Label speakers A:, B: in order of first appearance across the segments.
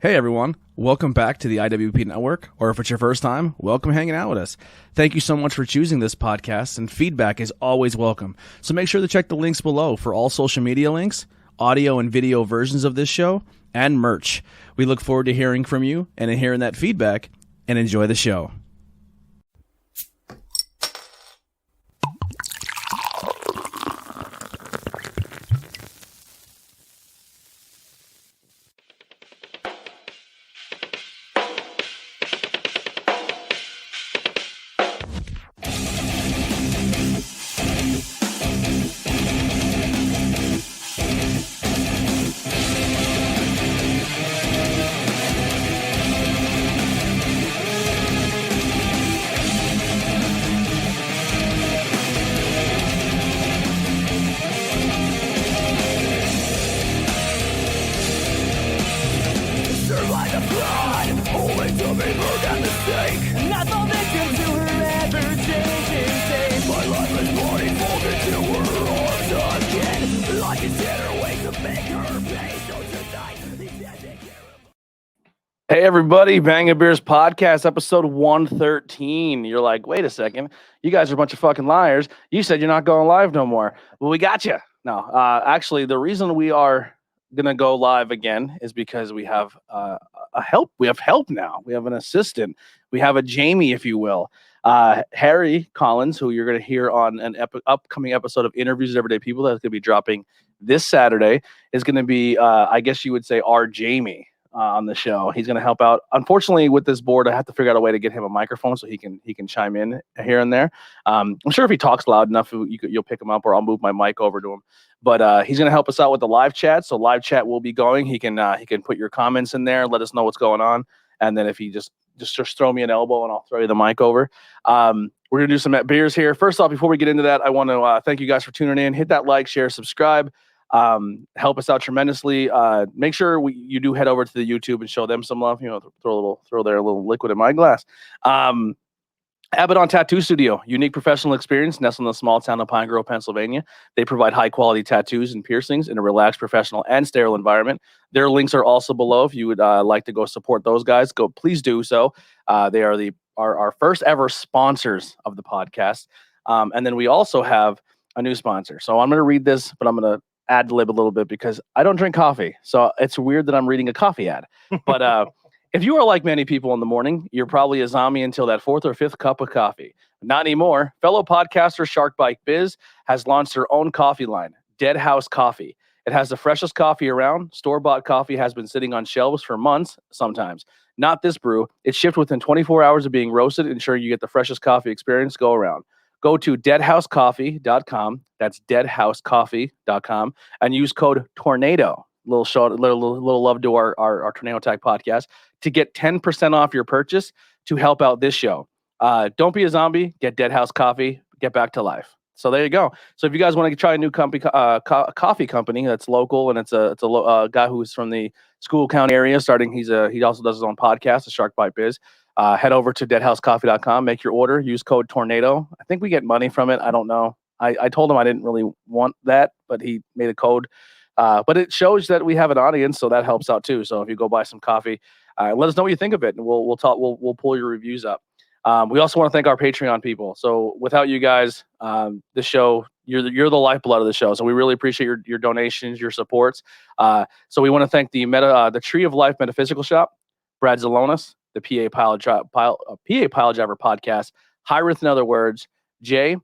A: Hey everyone, welcome back to the IWP Network, or if it's your first time, welcome hanging out with us. Thank you so much for choosing this podcast, and feedback is always welcome. So make sure to check the links below for all social media links, audio and video versions of this show, and merch. We look forward to hearing from you and hearing that feedback, and enjoy the show. Hey everybody, Bangin Beers Podcast, episode 113. You're like, wait a second, you guys are a bunch of fucking liars. You said you're not going live no more. Well, we got you. No, actually, the reason we are going to go live again is because we have help. We have help now. We have an assistant. We have a Jamie, if you will. Harry Collins, who you're going to hear on an upcoming episode of Interviews with Everyday People that's going to be dropping this Saturday, is going to be, I guess you would say, our Jamie. On the show. He's going to help out. Unfortunately, with this board, I have to figure out a way to get him a microphone so he can chime in here and there. I'm sure if he talks loud enough, you'll pick him up, or I'll move my mic over to him. But he's going to help us out with the live chat. So live chat will be going. He can put your comments in there and let us know what's going on. And then if he just throw me an elbow and I'll throw you the mic over. We're going to do some beers here. First off, before we get into that, I want to thank you guys for tuning in. Hit that like, share, subscribe. Help us out tremendously. Make sure you do head over to the YouTube and show them some love. You know, throw their little liquid in my glass. Abaddon Tattoo Studio, unique professional experience nestled in the small town of Pine Grove, Pennsylvania. They provide high quality tattoos and piercings in a relaxed, professional, and sterile environment. Their links are also below. If you would like to go support those guys, please do so. They are our first ever sponsors of the podcast. And then we also have a new sponsor. So I'm going to read this, but I'm going to ad lib a little bit because I don't drink coffee. So it's weird that I'm reading a coffee ad. But if you are like many people in the morning, you're probably a zombie until that fourth or fifth cup of coffee. Not anymore. Fellow podcaster Shark Bike Biz has launched their own coffee line, Dead House Coffee. It has the freshest coffee around. Store-bought coffee has been sitting on shelves for months, sometimes. Not this brew. It's shipped within 24 hours of being roasted, ensuring you get the freshest coffee experience go around. Go to deadhousecoffee.com. That's deadhousecoffee.com and use code TORNADO. Little love to our Tornado Tag podcast to get 10% off your purchase to help out this show. Don't be a zombie. Get Dead House Coffee. Get back to life. So there you go. So if you guys want to try a new coffee company that's local, and it's a guy who's from the School County area starting, he also does his own podcast, the Shark Bite Biz. Head over to deadhousecoffee.com, make your order, use code TORNADO. I think we get money from it. I don't know. I told him I didn't really want that, but he made a code. But it shows that we have an audience, so that helps out too. So if you go buy some coffee, let us know what you think of it, and we'll talk. We'll pull your reviews up. We also want to thank our Patreon people. So without you guys, the show, you're the lifeblood of the show. So we really appreciate your donations, your supports. So we want to thank the Tree of Life Metaphysical Shop, Brad Zelonis, the PA Pile Driver Podcast, Hyrith in Other Words, Jay,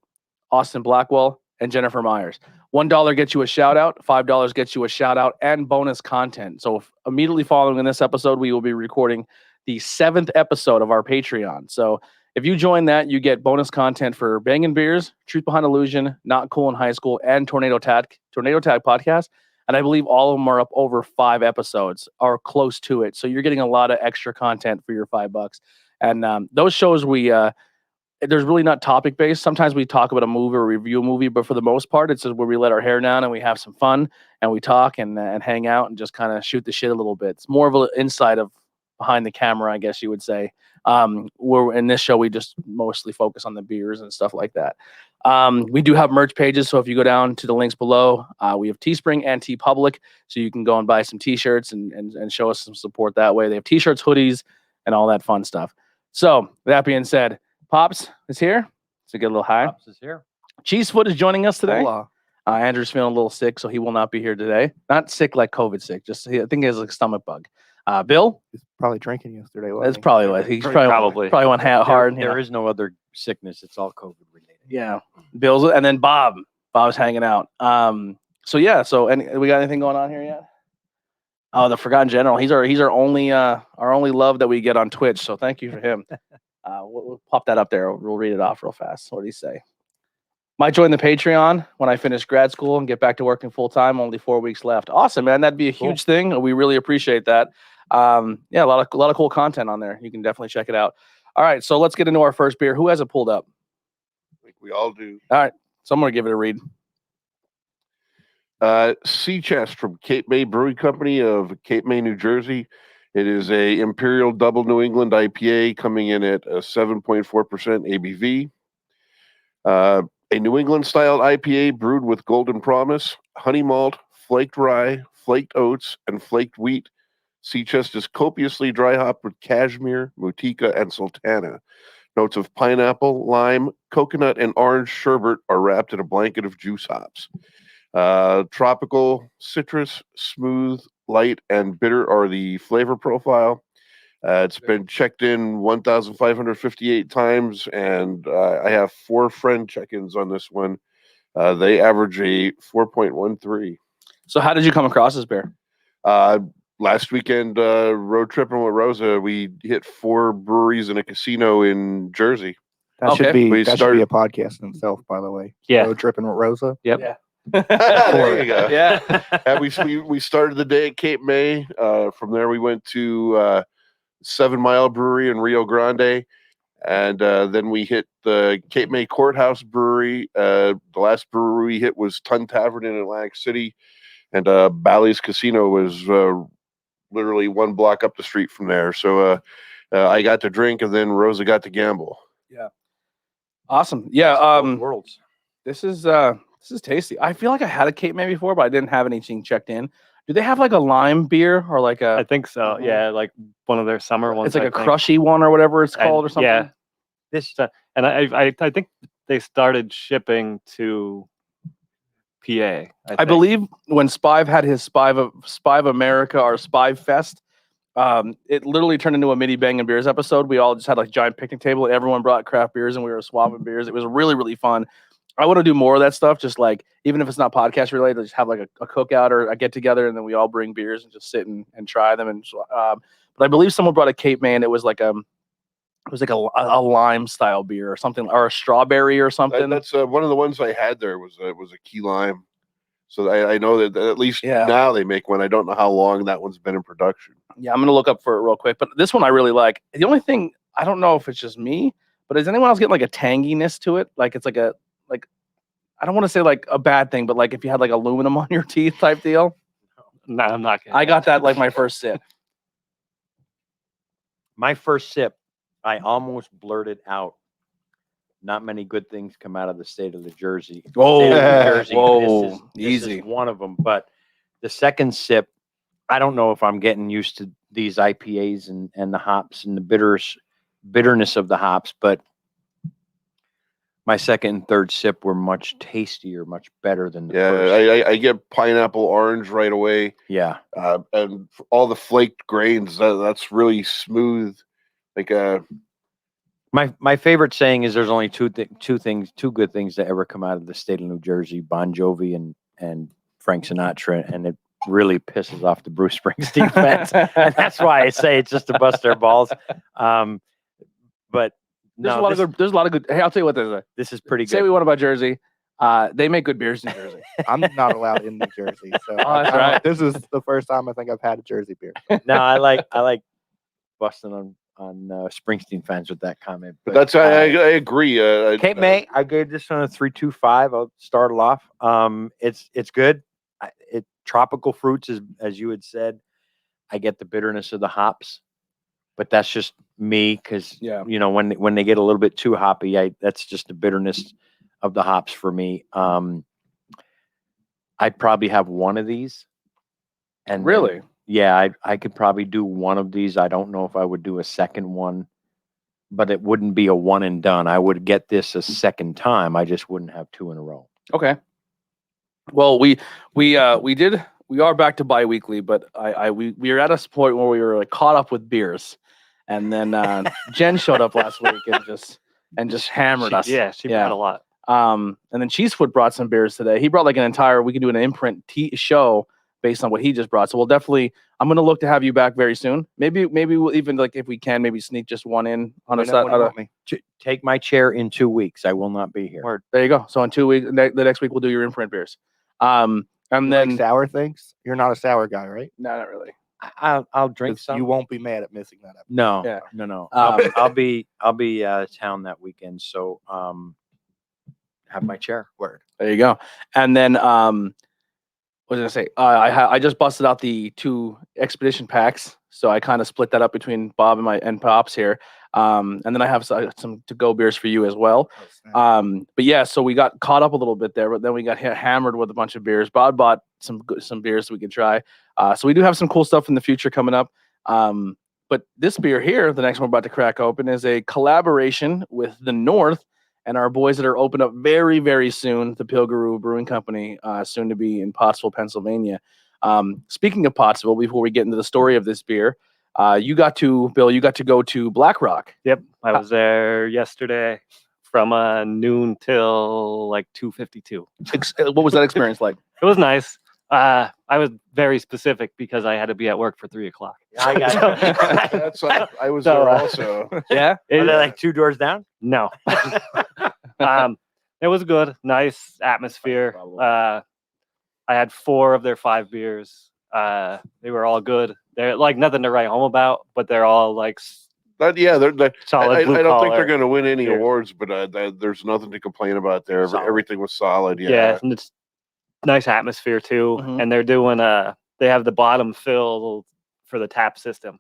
A: Austin Blackwell, and Jennifer Myers. $1 gets you a shout out, $5 gets you a shout out and bonus content. So immediately following this episode, we will be recording the 7th episode of our Patreon. So if you join that, you get bonus content for Bangin Beers, Truth Behind Illusion, Not Cool in High School, and Tornado Tag Podcast. And I believe all of them are up over 5 episodes or close to it. So you're getting a lot of extra content for your $5. And those shows there's really not topic based. Sometimes we talk about a movie or review a movie, but for the most part, it's just where we let our hair down and we have some fun and we talk and hang out and just kind of shoot the shit a little bit. It's more of an insight of behind the camera, I guess you would say. We're in this show, we just mostly focus on the beers and stuff like that. We do have merch pages, so if you go down to the links below, we have Teespring and TeePublic, so you can go and buy some t-shirts and show us some support that way. They have t-shirts, hoodies, and all that fun stuff. So that being said, Pops is here. So get a little high.
B: Pops is here.
A: Cheesefoot is joining us today.
C: Hola.
A: Andrew's feeling a little sick, so he will not be here today. Not sick like COVID sick, just I think he has like a stomach bug. Bill?
C: He's probably drinking yesterday.
A: That's probably what he's probably went hard.
B: There is no other sickness. It's all COVID related.
A: Yeah. Bill's, and then Bob's hanging out. So we got anything going on here yet? Oh, the Forgotten General. He's our only love that we get on Twitch. So thank you for him. We'll pop that up there. We'll read it off real fast. What did he say? Might join the Patreon when I finish grad school and get back to working full time. Only 4 weeks left. Awesome, man. That'd be a huge thing. We really appreciate that. A lot of cool content on there. You can definitely check it out. All right, so let's get into our first beer. Who has it pulled up?
D: I think we all do.
A: All right, so I'm gonna give it a read.
D: Sea Chest from Cape May Brewing Company of Cape May, New Jersey. It is a Imperial Double New England IPA coming in at a 7.4% ABV. A New England style IPA brewed with Golden Promise, honey malt, flaked rye, flaked oats, and flaked wheat. Sea Chest is copiously dry hopped with cashmere, mutica, and sultana. Notes of pineapple, lime, coconut, and orange sherbet are wrapped in a blanket of juice hops. Tropical, citrus, smooth, light, and bitter are the flavor profile. It's been checked in 1,558 times, and I have 4 friend check-ins on this one. They average a 4.13.
A: So how did you come across this beer?
D: Last weekend, road tripping with Rosa, we hit 4 breweries and a casino in Jersey.
C: That should be a
D: started-
C: podcast in itself, by the way.
B: Yeah.
C: Road tripping with Rosa.
B: Yep.
A: Yeah.
D: There you go.
A: Yeah.
D: And we started the day at Cape May. From there, we went to 7 Mile Brewery in Rio Grande. And then we hit the Cape May Courthouse Brewery. The last brewery we hit was Tun Tavern in Atlantic City. And Bally's Casino was literally 1 block up the street from there. So I got to drink, and then Rosa got to gamble.
A: Yeah. Awesome. Yeah.
B: Worlds.
A: This is tasty. I feel like I had a Cape May before, but I didn't have anything checked in. Do they have like a lime beer or like
E: I
A: a?
E: think so. Yeah, like one of their summer ones.
A: It's like
E: I
A: a
E: think.
A: crushy one or whatever it's called or something.
E: Yeah. This and I think they started shipping to PA.
A: I believe when Spive had his Spive America or Spive Fest, it literally turned into a mini Bangin Beers episode. We all just had like a giant picnic table and everyone brought craft beers and we were swapping beers. It was really, really fun. I want to do more of that stuff. Just like, even if it's not podcast related, just have like a cookout or a get together and then we all bring beers and just sit and try them. And but I believe someone brought a Cape May and it was like a lime style beer or something, or a strawberry or something.
D: That's one of the ones I had there was a key lime. So I know that at least now they make one. I don't know how long that one's been in production.
A: Yeah, I'm going to look up for it real quick. But this one I really like. The only thing, I don't know if it's just me, but is anyone else getting like a tanginess to it? Like it's like I don't want to say like a bad thing, but like if you had like aluminum on your teeth type deal.
E: No, I'm not kidding.
A: I got that like my first sip.
B: My first sip, I almost blurted out. Not many good things come out of the state of New Jersey.
A: Whoa,
B: This
A: easy.
B: is one of them. But the second sip, I don't know if I'm getting used to these IPAs and the hops and the bitterness of the hops, but my second and third sip were much tastier, much better than the first.
D: I get pineapple orange right away.
B: Yeah.
D: And all the flaked grains, that's really smooth. Like
B: my favorite saying is there's only two good things that ever come out of the state of New Jersey: Bon Jovi and Frank Sinatra, and it really pisses off the Bruce Springsteen fans, and that's why I say it's just to bust their balls. But
A: there's a lot of good. Hey, I'll tell you what there's.
B: This is pretty good.
A: Say we want about Jersey. They make good beers in Jersey.
C: I'm not allowed in New Jersey, so
A: that's right.
C: This is the first time I think I've had a Jersey beer.
B: No, I like busting on Springsteen fans with that comment.
D: But that's I agree.
B: Cape May, I gave this one a 3.25. I'll start it off. It's good. It tropical fruits, as you had said. I get the bitterness of the hops. but that's just me because
A: Yeah.
B: you know when they get a little bit too hoppy, that's just the bitterness of the hops for me. I'd probably have one of these, and
A: Really?
B: yeah, I could probably do one of these. I don't know if I would do a second one, but it wouldn't be a one and done. I would get this a second time. I just wouldn't have two in a row.
A: Okay. Well, we are back to bi-weekly, but we were at a point where we were like caught up with beers, and then Jen showed up last week and just hammered us.
E: She brought a lot.
A: And then Cheesefoot brought some beers today. He brought like an entire. We could do an imprint show based on what he just brought. So we'll definitely. I'm gonna look to have you back very soon. Maybe we'll even like if we can maybe sneak just one in on a set.
B: Take my chair in 2 weeks. I will not be here.
A: Word. There you go. So in 2 weeks, the next week we'll do your imprint beers. And
C: You
A: then
C: like sour things? You're not a sour guy, right?
A: no, not really.
B: I'll drink
C: 'Cause
B: some.
C: You won't be mad at missing that episode.
B: No,
A: Yeah.
B: no.
A: Um,
B: I'll be out of town that weekend, so have my chair.
C: Word.
A: There you go. And then what was I gonna say? I just busted out the 2 expedition packs, so I kind of split that up between Bob and Pops here. And then I have some to-go beers for you as well.
C: Oh, snap.
A: But yeah, so we got caught up a little bit there, but then we got hammered with a bunch of beers. Bob bought some beers we could try. So we do have some cool stuff in the future coming up. But this beer here, the next one we're about to crack open, is a collaboration with the North and our boys that are open up very, very soon, the Pilgrim Brewing Company, soon to be in Pottsville, Pennsylvania. Speaking of Pottsville, before we get into the story of this beer, Bill, you got to go to Black Rock.
E: Yep, I was there yesterday from noon till like 2:52.
A: What was that experience like?
E: It was nice. I was very specific because I had to be at work for 3:00.
B: I got
D: That's I was
E: So,
D: there also.
A: Yeah.
B: Are they like 2 doors down?
E: No. It was good. Nice atmosphere. I had 4 of their 5 beers. They were all good. They're like nothing to write home about, but they're all like
D: Yeah, they're
E: solid.
D: I
E: blue
D: don't think
E: collar
D: they're going to win any
E: beer.
D: awards, but there's nothing to complain about there.
B: Solid.
D: Everything was solid.
E: Yeah, and it's nice atmosphere too.
A: Mhm.
E: And they're doing they have the bottom fill for the tap system.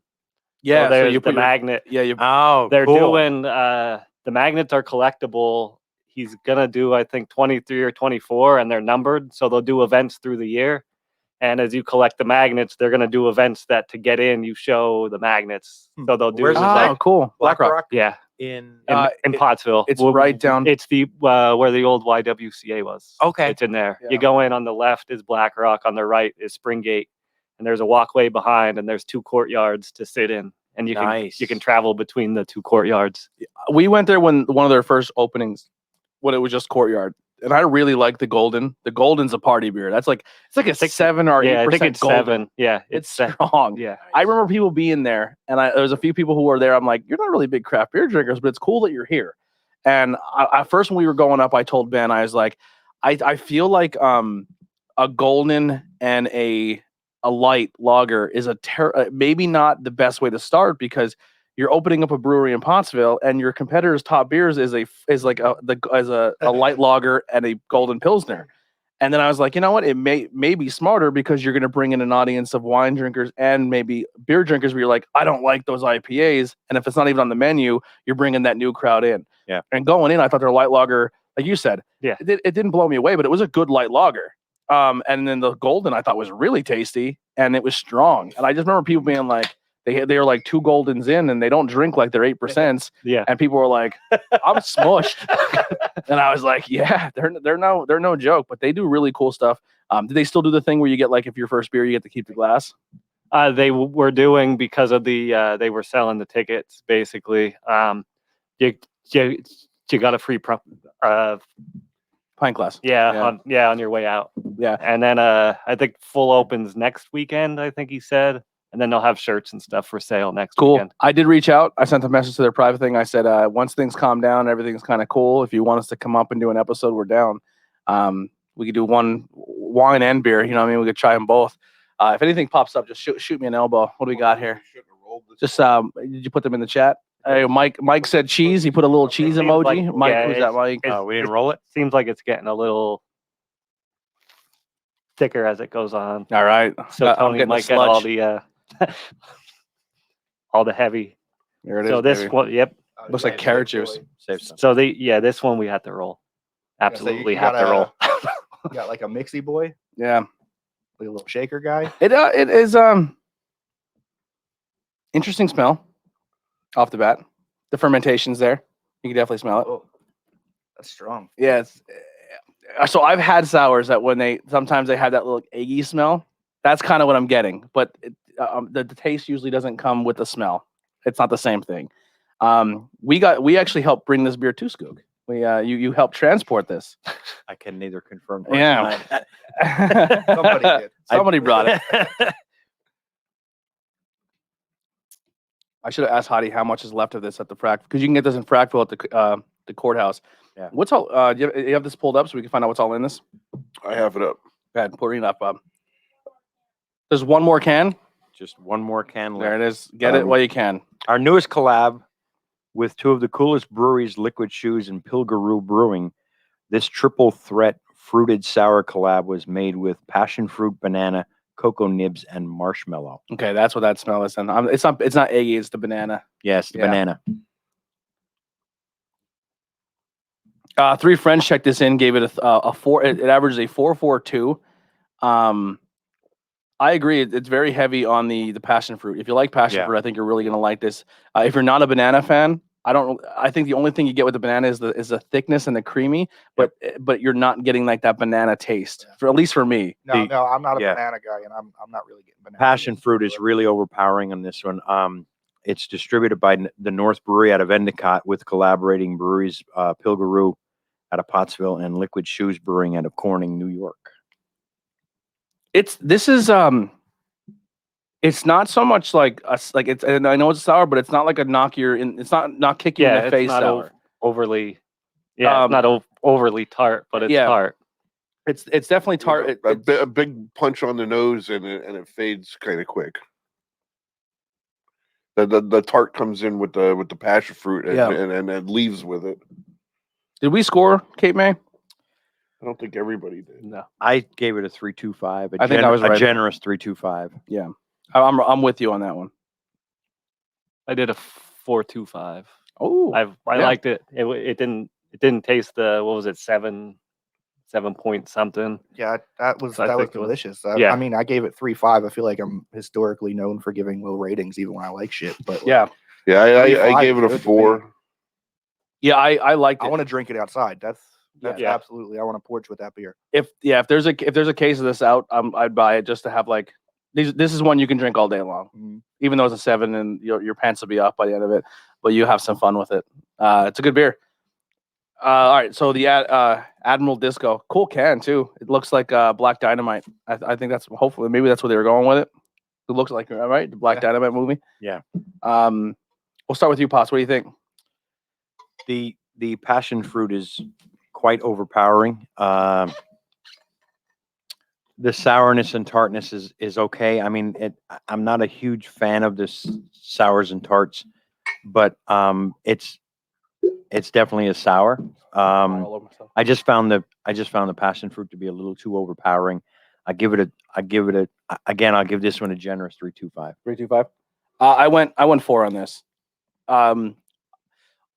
A: Yeah.
E: so there's
A: you
E: the
A: put your,
E: magnet.
A: yeah, you
B: Oh,
E: They're
B: cool.
E: doing the magnets are collectible. He's gonna do I think 23 or 24, and they're numbered, so they'll do events through the year. And as you collect the magnets, they're gonna do events that to get in you show the magnets. So they'll do
B: Where's this
A: Oh, cool.
B: Black Rock
E: yeah
B: in.
E: in Pottsville.
A: It's right down.
E: It's the where the old YWCA was.
B: Okay.
E: It's in there.
A: Yeah.
E: You go in on the left is Black Rock, on the right is Springgate, and there's a walkway behind, and there's 2 courtyards to sit in, and you
B: Nice.
E: can travel between the 2 courtyards.
A: We went there when one of their first openings, when it was just Courtyard, and I really like the Golden. The Golden's a party beer. It's like a 7 or 8%.
E: Yeah, I think it's
A: Golden.
E: 7. Yeah,
A: It's
E: se-
A: strong.
E: Yeah,
A: I remember people being there, and there was a few people who were there. I'm like, you're not really big craft beer drinkers, but it's cool that you're here. And at first, when we were going up, I told Ben, I was like, I feel like a Golden and a light lager is maybe not the best way to start, because you're opening up a brewery in Pottsville, and your competitor's top beers is like a light lager and a Golden Pilsner. And then I was like, you know what? It may be smarter, because you're going to bring in an audience of wine drinkers and maybe beer drinkers where you're like, I don't like those IPAs. And if it's not even on the menu, you're bringing that new crowd in.
B: Yeah.
A: And going in, I thought their light lager, like you said,
E: Yeah.
A: it didn't blow me away, but it was a good light lager. And then the Golden I thought was really tasty, and it was strong. And I just remember people being like, they were like 2 Goldens in, and they don't drink like they're 8%.
E: yeah.
A: And people were like, I'm smushed. And I was like, yeah, they're no joke, but they do really cool stuff. Did they still do the thing where you get, like, if your first beer, you get to keep the glass?
E: They were doing, because of the they were selling the tickets basically. You got a free
A: Pint glass.
E: yeah on your way out.
A: Yeah.
E: And then I think full opens next weekend, I think he said. And then they'll have shirts and stuff for sale next
A: Cool.
E: weekend.
A: I did reach out. I sent a message to their private thing. I said, once things calm down, everything's kind of cool. If you want us to come up and do an episode, we're down. We could do one wine and beer. You know what I mean? We could try them both. If anything pops up, just shoot me an elbow. What do we got here? Just did you put them in the chat? Hey, Mike said cheese. He put a little cheese
E: seems
A: emoji.
E: like-
A: Mike,
E: yeah,
A: who's that, Mike?
B: We didn't roll it.
E: Seems like it's getting a little thicker as it goes on.
A: All right.
E: So
A: I'm
E: Tony
A: getting
E: might
A: the
E: get all
A: sludge.
E: the all the heavy
A: There it is.
E: So this
A: baby.
E: one, yep.
A: Looks like carrot juice.
B: Save some.
E: So this one we had to roll.
C: gonna say,
E: Absolutely
C: you
E: have to
C: gotta-
E: roll.
C: You got like a mixy boy,
A: Yeah.
C: like a little shaker guy.
A: It is interesting smell off the bat. The fermentation's there. You can definitely smell it.
C: Oh, that's strong.
A: Yeah. So I've had sours that when sometimes they have that little eggy smell. That's kind of what I'm getting, but the taste usually doesn't come with the smell. It's not the same thing. We actually helped bring this beer to Skoog. You helped transport this.
B: I can neither confirm nor
A: Yeah.
B: deny.
C: Somebody did.
A: Somebody brought it. I should have asked Hadi how much is left of this at the frac, because you can get this in Frackville at the courthouse.
B: Yeah.
A: What's all? You have this pulled up so we can find out what's all in this.
D: I have it up.
A: Go ahead, pour it up, Bob. There's one more can.
B: Just one more can left.
A: There it is. Get it while you can.
B: Our newest collab with two of the coolest breweries, Liquid Shoes and Pilgaroo Brewing. This triple threat fruited sour collab was made with passion fruit, banana, cocoa nibs, and marshmallow.
A: Okay, that's what that smell is. And it's not eggy. It's the banana.
B: Yes, the
A: Yeah.
B: banana.
A: Three friends checked this in, gave it a 4. It averages a 4.42. I agree. It's very heavy on the passion fruit. If you like passion
B: Yeah.
A: fruit, I think you're really gonna like this. If you're not a banana fan, I think the only thing you get with the banana is the thickness and the creamy, but you're not getting like that banana taste. For at least for me.
C: No, I'm not a
B: yeah.
C: banana guy, and I'm not really getting banana.
B: Passion fruit is really overpowering on this one. It's distributed by the North Brewery out of Endicott with collaborating breweries, Pilgaroo out of Pottsville and Liquid Shoes Brewing out of Corning, New York.
A: It's not so much like it's, and I know it's sour, but it's not like it's not kick you in the
E: it's
A: face
E: not
A: sour.
E: overly. Yeah, it's not overly tart, but it's
A: yeah.
E: tart.
A: It's definitely tart.
D: A big punch on the nose, and it fades kind of quick. The tart comes in with the passion fruit, and it leaves with it.
A: Did we score, Cape May?
D: I don't think everybody did.
A: No.
B: I gave it a 3.25.
A: I think I was right.
B: A generous 3.25.
A: Yeah. I'm with you on that one.
E: I did a 4.25.
A: Oh,
E: I
A: yeah.
E: liked it. It didn't taste the, what was it, 7 point something.
C: Yeah, that was
E: I think it was-
C: delicious.
E: yeah.
C: I mean, I gave it 3.5. I feel like I'm historically known for giving low ratings, even when I like shit. But
A: yeah.
D: Yeah, I
C: 3.5
D: gave it
C: is
D: a
C: good to
D: 4.
C: me.
A: Yeah, I liked it.
C: I want to drink it outside. That's
E: Yeah.
C: absolutely. I want to porch with that beer.
A: If there's a case of this out, I'd buy it just to have like this is one you can drink all day long.
C: Mhm.
A: Even though it's a 7 and your pants will be off by the end of it, but you have some fun with it. It's a good beer. All right, so the Admiral Disco, cool can too. It looks like Black Dynamite. I think hopefully maybe that's where they were going with it. It looks like right, the Black Dynamite movie.
B: Yeah.
A: We'll start with you, Pots. What do you think?
B: The passion fruit is quite overpowering. The sourness and tartness is okay. I mean, I'm not a huge fan of this sours and tarts, but it's definitely a sour.
A: All over myself.
B: I just found the passion fruit to be a little too overpowering. I'll give this one a generous 3.25.
A: 3.25. I went 4 on this.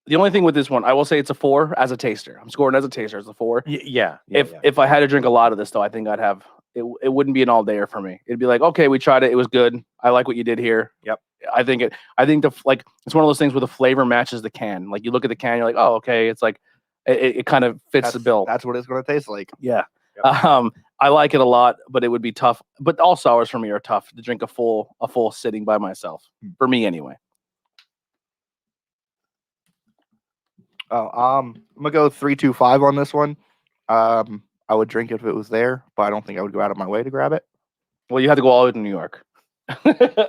A: The only thing with this one, I will say it's a 4 as a taster. I'm scoring as a taster as a 4.
B: Yeah.
A: If I had to drink a lot of this though, I think I'd have it. It wouldn't be an all dayer for me. It'd be like, okay, we tried it. It was good. I like what you did here.
B: Yep.
A: I think it's one of those things where the flavor matches the can. Like you look at the can, you're like, oh, okay. It's like it kind of fits the bill.
C: That's what it's going to taste like.
A: Yeah.
B: Yep.
A: I like it a lot, but it would be tough. But all sours for me are tough to drink a full sitting by myself. For me anyway.
C: Oh, I'm gonna go 3.25 on this one. I would drink it if it was there, but I don't think I would go out of my way to grab it.
A: Well, you have to go all the way to New York.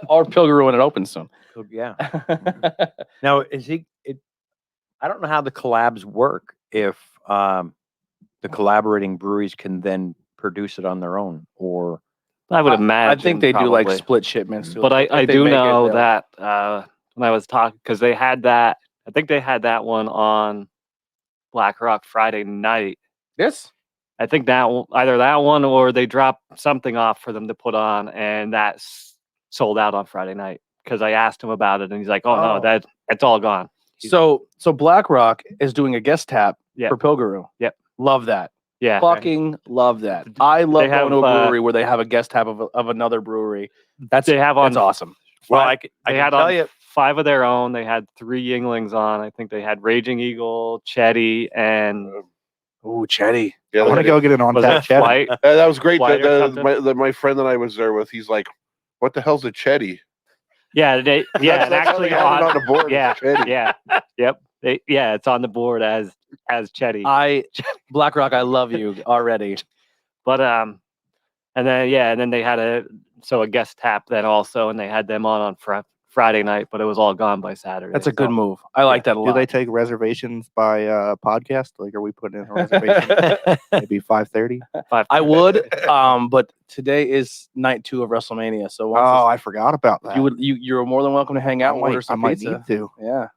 A: Or Pilgaroo when it opens soon.
B: Yeah. Now, I don't know how the collabs work if the collaborating breweries can then produce it on their own, or
E: I would imagine.
A: I think they do like
E: probably.
A: split shipments. Too.
E: But I
A: If they
E: do
A: make it,
E: know
A: they'll-
E: that when I was talking, because they had that, I think they had that one on Black Rock Friday night.
A: Yes.
E: I think either that one or they dropped something off for them to put on, and that's sold out on Friday night. because I asked him about it, and he's like, "Oh,
A: Oh.
E: no, that's all gone."
A: So BlackRock is doing a guest tap
E: Yep.
A: for Pilgaroo.
E: Yep.
A: Love that.
E: Yeah,
A: Fucking love that. I love
E: They have,
A: going to a brewery where they have a guest tap of another brewery. That's
E: they have on.
A: that's awesome.
B: Well,
E: Five-
B: I
E: They
B: can
E: had
B: tell
E: on
B: you.
E: 5 of their own. They had 3 Yinglings on. I think they had Raging Eagle, Chetty, and
A: Ooh, Chetty.
D: Yeah,
C: I want to
D: that-
C: go get an on
E: was
C: tap
E: it
C: cheddar.
E: Flight?
D: that was great.
E: Flight or something?
D: My friend that I was there with, he's like, "What the hell's a Chetty?"
E: Yeah, and
D: That's
E: actually
D: how they had it on the board.
E: yeah,
D: Chetty.
E: yeah, yep. It's on the board as Chetty.
A: BlackRock, I love you already.
E: But and then they had a guest tap then also, and they had them on Friday night, but it was all gone by Saturday.
A: That's a good
E: so-
A: move. I like that a
C: Do
A: lot.
C: they take reservations by podcast? Like, are we putting in a reservation? Maybe 5:30.
A: I would, but today is night 2 of WrestleMania, so once
C: Oh, I forgot about that.
A: you're more than welcome to hang out and order
C: I
A: some
C: might
A: pizza.
C: need to.
A: Yeah,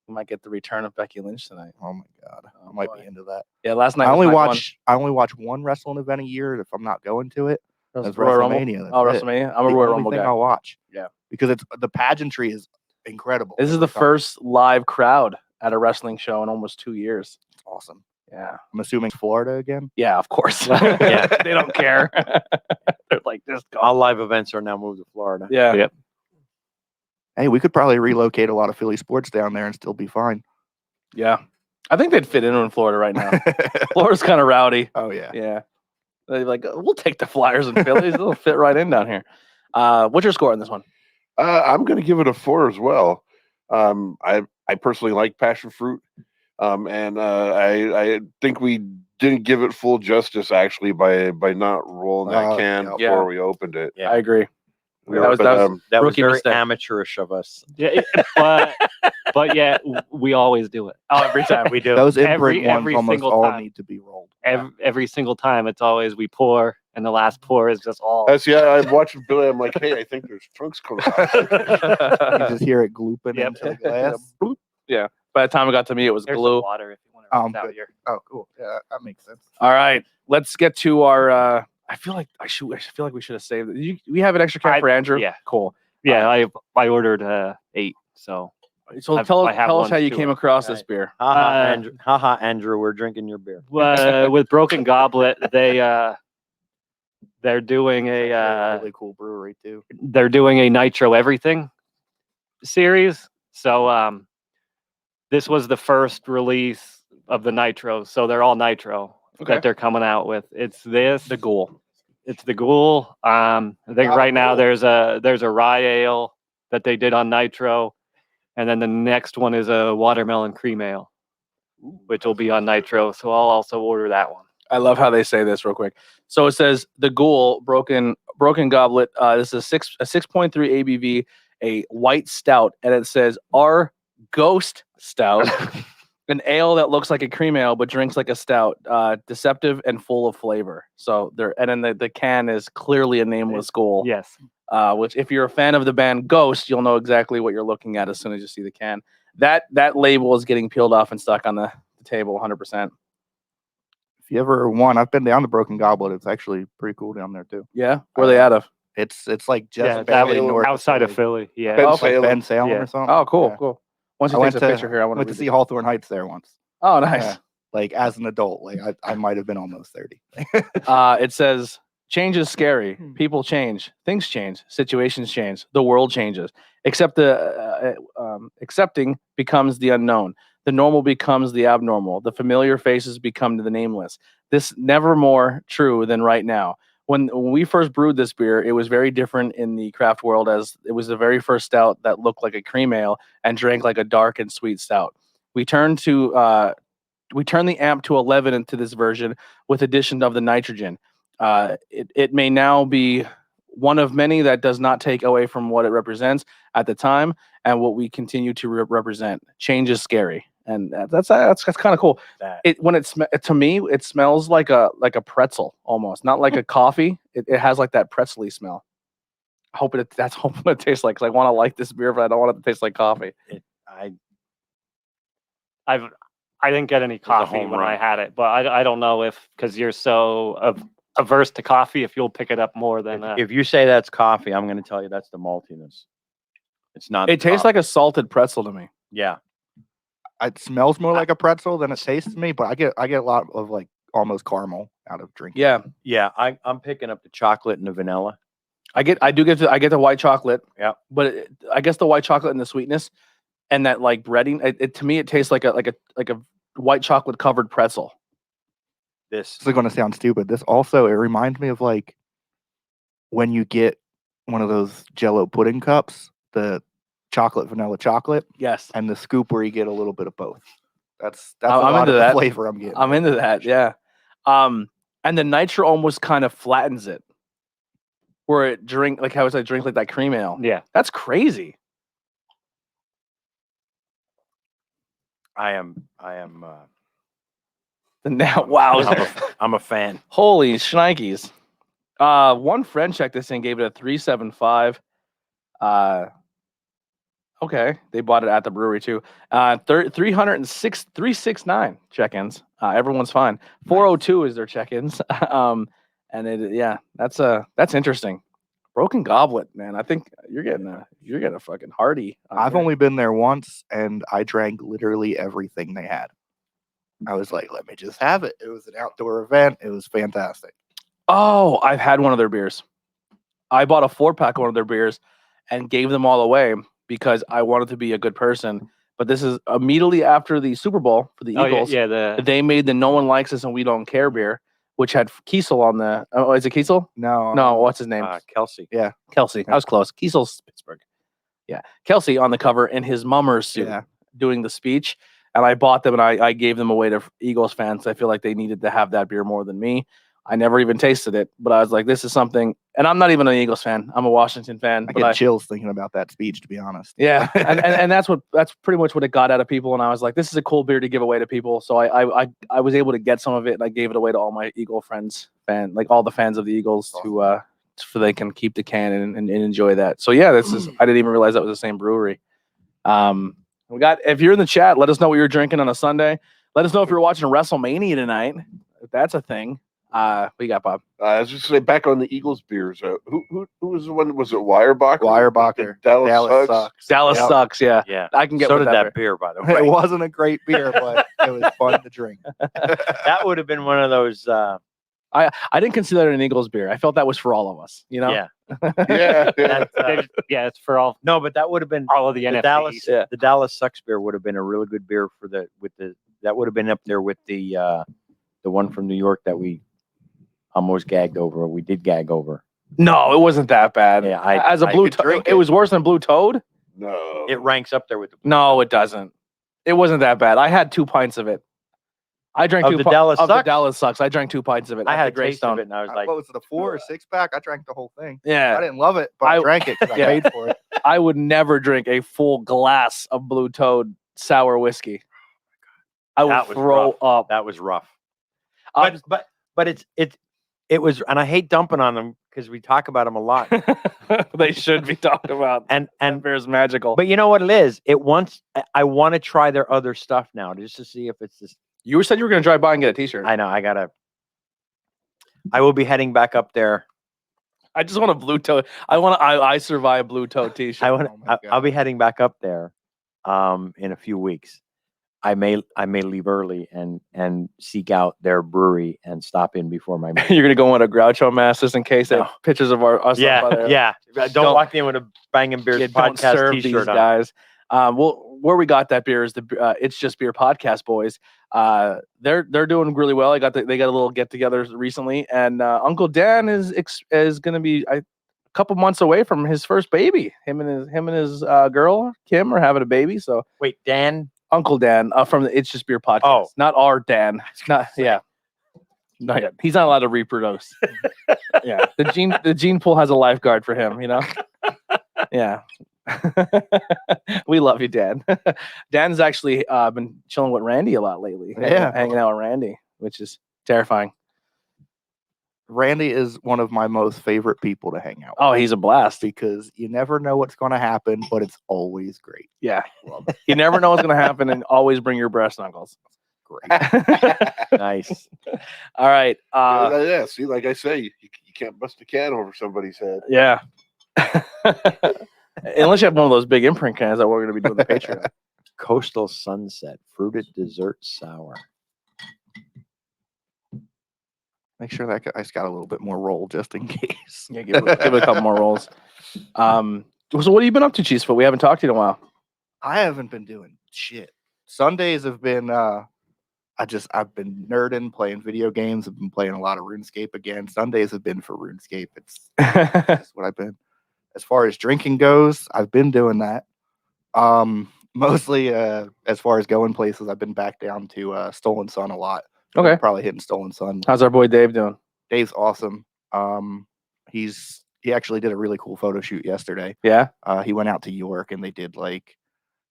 A: you might get the return of Becky Lynch tonight.
C: Oh my god,
A: Oh,
C: I might
A: boy.
C: be into that.
A: Yeah, last night
C: I
A: was
C: only
A: night
C: watch one wrestling event a year. If I'm not going to it,
A: one.
C: that's
A: Royal Rumble?
C: WrestleMania. That's
A: Oh,
C: it.
A: WrestleMania. I'm a
C: The
A: Royal
C: only
A: Rumble
C: thing
A: guy.
C: I'll watch.
A: Yeah.
C: because it's the pageantry is incredible.
A: This is the
C: every time.
A: first live crowd at a wrestling show in almost 2 years.
C: It's awesome.
A: Yeah.
C: I'm assuming Florida again.
A: Yeah, of course.
B: Yeah.
A: They don't care. They're like, just go.
B: All live events are now moved to Florida.
A: Yeah.
E: Yep.
C: Hey, we could probably relocate a lot of Philly sports down there and still be fine.
A: Yeah. I think they'd fit in Florida right now. Florida's kind of rowdy.
C: Oh yeah.
A: Yeah. They're like, we'll take the Flyers and Phillies. They'll fit right in down here. What's your score on this one?
D: I'm going to give it a 4 as well. I personally like passion fruit, and I think we didn't give it full justice actually by not rolling that can
C: yeah.
D: before we opened it.
B: Yeah.
A: I agree.
D: Yeah,
A: That was-
D: but,
A: that was-
D: um,
B: That was
A: Rookie
B: very
A: mistake.
B: amateurish of us.
E: Yeah, but yeah, we always do it.
A: Oh, every time.
B: We do.
C: Those
E: Every-
C: imprint ones
E: every
C: almost
E: single
C: all
E: time.
C: need to be rolled.
E: Every single time, it's always we pour, and the last pour is just all.
D: that's I'm watching Billy. I'm like, hey, I think there's trunks coming out.
C: You just hear it glooping
E: Yep.
C: into the glass.
A: By the time it got to me, it was
E: There's
A: glue.
E: some water if you want to rinse out
C: good.
E: your.
C: Oh, cool. Yeah, that makes sense.
A: All right, let's get to our. I feel like I feel like we should have saved it. We have an extra can for Andrew.
E: Yeah.
A: Cool.
E: Yeah, I ordered 8, so
A: So
E: I've-
A: tell
E: I have
A: us
E: one
A: how you
E: too.
A: came across this
B: Right.
A: beer.
B: Haha, Andrew, we're drinking your beer.
E: with Broken Goblet, they're doing a
C: really cool brewery too.
E: they're doing a Nitro Everything series. So this was the first release of the Nitro, so they're all Nitro
A: Okay.
E: that they're coming out with. It's this,
A: The Ghoul.
E: it's the Ghoul. I think
D: Ah,
E: right now
D: cool.
E: there's a rye ale that they did on Nitro, and then the next one is a watermelon cream ale, which will be on Nitro. So I'll also order that one.
A: I love how they say this real quick. So it says the Ghoul Broken Goblet. This is a 6.3 ABV, a white stout, and it says our Ghost Stout, an ale that looks like a cream ale but drinks like a stout, deceptive and full of flavor. So there, and then the can is clearly a nameless ghoul.
E: Yes.
A: Which if you're a fan of the band Ghost, you'll know exactly what you're looking at as soon as you see the can. That label is getting peeled off and stuck on the table 100%.
C: If you ever want, I've been down the Broken Goblet. It's actually pretty cool down there too.
A: Yeah, where are they out of?
C: It's like just
E: Yeah,
C: barely
D: Salem,
C: north
E: outside of
C: Philly.
E: Philly. Yeah.
D: Ben
C: Like
D: Salem.
C: Ben Salem
E: Yeah.
C: or something.
A: Oh, cool,
C: Yeah.
A: cool. Once
C: I
A: you
C: went
A: take a
C: to
A: picture here, I want
C: went to see Hawthorne Heights there once.
A: Oh, nice.
C: Yeah. Like as an adult, like I might have been almost 30.
A: It says, change is scary. People change. Things change. Situations change. The world changes. Except accepting becomes the unknown. The normal becomes the abnormal. The familiar faces become the nameless. This never more true than right now. When we first brewed this beer, it was very different in the craft world, as it was the very first stout that looked like a cream ale and drank like a dark and sweet stout. We turned the amp to 11 into this version with addition of the nitrogen. It may now be one of many that does not take away from what it represents at the time and what we continue to represent. Change is scary, and that's kind of cool. To me, it smells like a pretzel almost, not like a coffee. It has like that pretzely smell. That's hoping it tastes like, because I want to like this beer, but I don't want it to taste like coffee.
E: I didn't get any coffee
B: home
E: when
B: run.
E: I had it, but I don't know if, because you're so averse to coffee, if you'll pick it up more than
B: If you say that's coffee, I'm going to tell you that's the maltiness. It's not.
A: It tastes like a salted pretzel to me.
B: yeah.
C: It smells more like a pretzel than it tastes to me, but I get a lot of like almost caramel out of drinking.
A: Yeah,
B: Yeah, I'm picking up the chocolate and the vanilla.
A: I get the white chocolate.
B: Yeah.
A: But I guess the white chocolate and the sweetness and that like breading, it to me it tastes like a white chocolate covered pretzel.
B: This
C: This is going to sound stupid. This also, it reminds me of like when you get one of those Jello pudding cups, the vanilla chocolate,
A: Yes.
C: and the scoop where you get a little bit of both. That's
A: I'm
C: a lot
A: into
C: of the
A: that.
C: flavor I'm getting.
A: I'm into that. Yeah. And the nitro almost kind of flattens it, where it drink like how it's like drink like that cream ale.
E: Yeah.
A: That's crazy.
B: I am.
A: Now, wow.
B: I'm a fan.
A: Holy shnikes. One friend checked this and gave it a 3.75. Okay, they bought it at the brewery too. 369 check-ins. Everyone's fine. 402 is their check-ins. And that's interesting. Broken Goblet, man. I think you're getting a fucking hearty.
C: I've only been there once, and I drank literally everything they had. I was like, let me just have it. It was an outdoor event. It was fantastic.
A: Oh, I've had one of their beers. I bought a 4-pack of one of their beers and gave them all away because I wanted to be a good person. But this is immediately after the Super Bowl for the Eagles.
E: Yeah.
A: They made the No One Likes Us and We Don't Care beer, which had Kiesel on the. Oh, is it Kiesel? No, what's his name?
B: Kelsey.
A: Kelsey. I was close. Kiesel's Pittsburgh. Yeah, Kelsey on the cover in his mummer's suit doing the speech. And I bought them and I gave them away to Eagles fans. I feel like they needed to have that beer more than me. I never even tasted it, but I was like, this is something. And I'm not even an Eagles fan. I'm a Washington fan.
C: I get chills thinking about that speech, to be honest.
A: Yeah, and that's pretty much what it got out of people. And I was like, this is a cool beer to give away to people. So I was able to get some of it, and I gave it away to all my Eagle friends, like all the fans of the Eagles, so they can keep the can and enjoy that. So yeah, this is. I didn't even realize that was the same brewery. If you're in the chat, let us know what you're drinking on a Sunday. Let us know if you're watching WrestleMania tonight. If that's a thing. What you got, Bob?
D: I was just say back on the Eagles beers. Who was the one? Was it Weyerbacher?
C: Weyerbacher.
D: Dallas sucks.
A: Dallas sucks. Yeah,
B: Yeah.
A: I can get.
B: So
A: with
B: did that beer, by the way.
C: It wasn't a great beer, but it was fun to drink.
B: That would have been one of those.
A: I didn't consider it an Eagles beer. I felt that was for all of us. You know.
B: Yeah.
D: Yeah.
E: It's for all
B: No, but that would have been
E: of the NFTs.
B: Dallas. The Dallas Sucks beer would have been a really good beer for that would have been up there with the one from New York that we almost gagged over. We did gag over.
A: No, it wasn't that bad.
B: Yeah,
A: as a
B: I
A: blue
B: could
A: toad,
B: drink
A: it was worse than Blue Toad.
D: No.
B: It ranks up there with the
A: No, it doesn't. It wasn't that bad. I had 2 pints of it. I drank
B: Of
A: two
B: the
A: pi-
B: Dallas
A: of the
B: Sucks?
A: Dallas Sucks. I drank 2 pints of it.
B: I
A: at
B: had
A: the
B: a taste
A: Greystone.
B: of it, and I was like,
C: What was it, a 4 or 6-pack? I drank the whole thing. I
A: Yeah,
C: didn't love it, but I drank it because
A: Yeah.
C: I paid for it.
A: I would never drink a full glass of Blue Toad sour whiskey. I would
B: That was
A: throw up.
B: that was rough.
A: Uh,
B: But it was, and I hate dumping on them because we talk about them a lot.
A: They should be talking about.
B: And
A: Beer's magical.
B: but you know what it is? I want to try their other stuff now just to see if it's this.
A: You said you were going to drive by and get a T-shirt.
B: I know I will be heading back up there.
A: I just want a Blue Toad. I survive Blue Toad T-shirt.
B: I'll be heading back up there in a few weeks. I may leave early and seek out their brewery and stop in before my meeting.
A: You're gonna go in a Groucho mask just in case they have pictures of us. up by there.
B: Yeah. Don't walk in with a Bangin Beers
A: Don't
B: Podcast
A: serve
B: T-shirt
A: these
B: on.
A: guys. Where we got that beer is the It's Just Beer Podcast boys. They're doing really well. They got a little get together recently, and Uncle Dan is gonna be a couple months away from his first baby. Him and his girl Kim are having a baby. So
B: Wait, Dan.
A: Uncle Dan from the It's Just Beer Podcast.
B: Oh.
A: Not our Dan. Not yet. He's not allowed to reproduce. Yeah. The gene pool has a lifeguard for him, you know? Yeah. We love you, Dan. Dan's actually been chilling with Randy a lot lately.
C: Yeah.
A: Hanging out with Randy, which is terrifying.
C: Randy is one of my most favorite people to hang out with.
A: Oh, he's a blast.
C: Because you never know what's going to happen, but it's always great.
A: Yeah. You never know what's going to happen, and always bring your breast knuckles.
C: Great.
B: Nice.
A: All right.
D: Yeah, see, like I say, you can't bust a can over somebody's head.
A: Yeah. Unless you have one of those big imprint cans that we're going to be doing the Patreon.
B: Coastal Sunset fruited dessert sour.
C: Make sure that guy's got a little bit more roll just in case.
A: Yeah, give it a couple more rolls. So what have you been up to, Cheesefoot? We haven't talked to you in a while.
C: I haven't been doing shit. Sundays have been I've been nerding, playing video games. I've been playing a lot of RuneScape again. Sundays have been for RuneScape. It's that's what I've been. As far as drinking goes, I've been doing that. Mostly as far as going places, I've been back down to Stolen Sun a lot.
A: Okay.
C: Probably hitting Stolen Sun.
A: How's our boy Dave doing?
C: Dave's awesome. He actually did a really cool photo shoot yesterday.
A: Yeah.
C: He went out to York and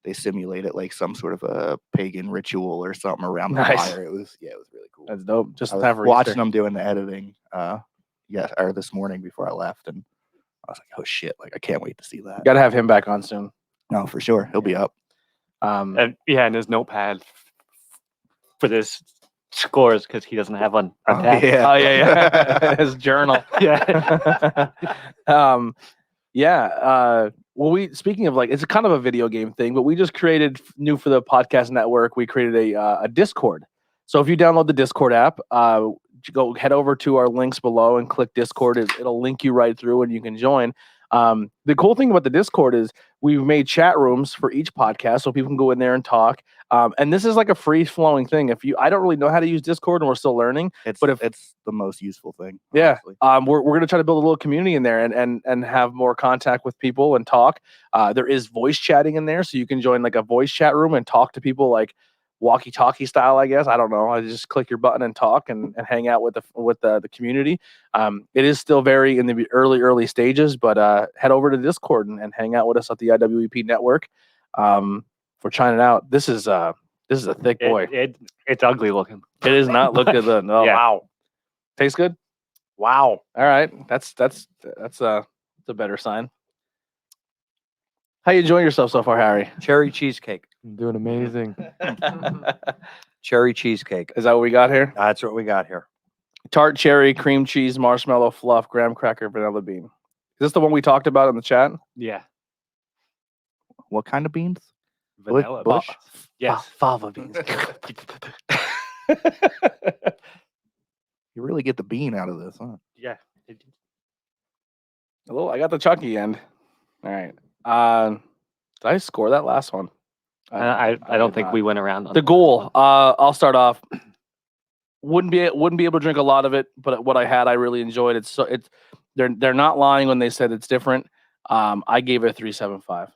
C: they simulated like some sort of a pagan ritual or something around the
A: Nice.
C: fire. It was really cool.
A: That's dope. Just
C: I
A: in
C: was
A: time for
C: watching
A: Easter.
C: him doing the editing or this morning before I left, and I was like, oh shit, like I can't wait to see that.
A: Got to have him back on soon.
C: No, for sure. He'll be up.
E: And his notepad for this scores because he doesn't have one on tap.
A: Oh yeah. His journal.
E: Yeah.
A: Well, speaking of like, it's a kind of a video game thing, but we just created new for the podcast network. We created a Discord. So if you download the Discord app, go head over to our links below and click Discord. It'll link you right through and you can join. The cool thing about the Discord is we've made chat rooms for each podcast so people can go in there and talk. And this is like a free flowing thing. I don't really know how to use Discord and we're still learning.
C: It's the most useful thing.
A: Yeah.
C: Honestly.
A: We're going to try to build a little community in there and have more contact with people and talk. There is voice chatting in there. So you can join like a voice chat room and talk to people like walkie-talkie style, I guess. I don't know. I just click your button and talk and hang out with the community. It is still very in the early stages, but head over to Discord and hang out with us at the IWEP network. For trying it out. This is a thick boy.
E: It's ugly looking.
A: It is not look good. Oh,
E: Yeah.
A: Wow. Tastes good.
B: Wow.
A: All right. That's a better sign. How you enjoying yourself so far, Harry?
B: Cherry cheesecake.
F: I'm doing amazing.
B: Cherry cheesecake.
A: Is that what we got here?
B: That's what we got here.
A: Tart cherry, cream cheese, marshmallow fluff, graham cracker, vanilla bean. Is this the one we talked about in the chat?
E: Yeah.
C: What kind of beans?
E: Vanilla.
C: Bush?
E: Yes.
A: Fava beans.
C: You really get the bean out of this, huh?
E: Yeah.
A: I got the chunky end. All right. Did I score that last one?
E: I don't
A: did
E: think
A: not.
E: we went around on
A: The
E: that
A: ghoul.
E: one.
A: I'll start off. Wouldn't be able to drink a lot of it, but what I had, I really enjoyed. They're not lying when they said it's different. I gave it a 3.75.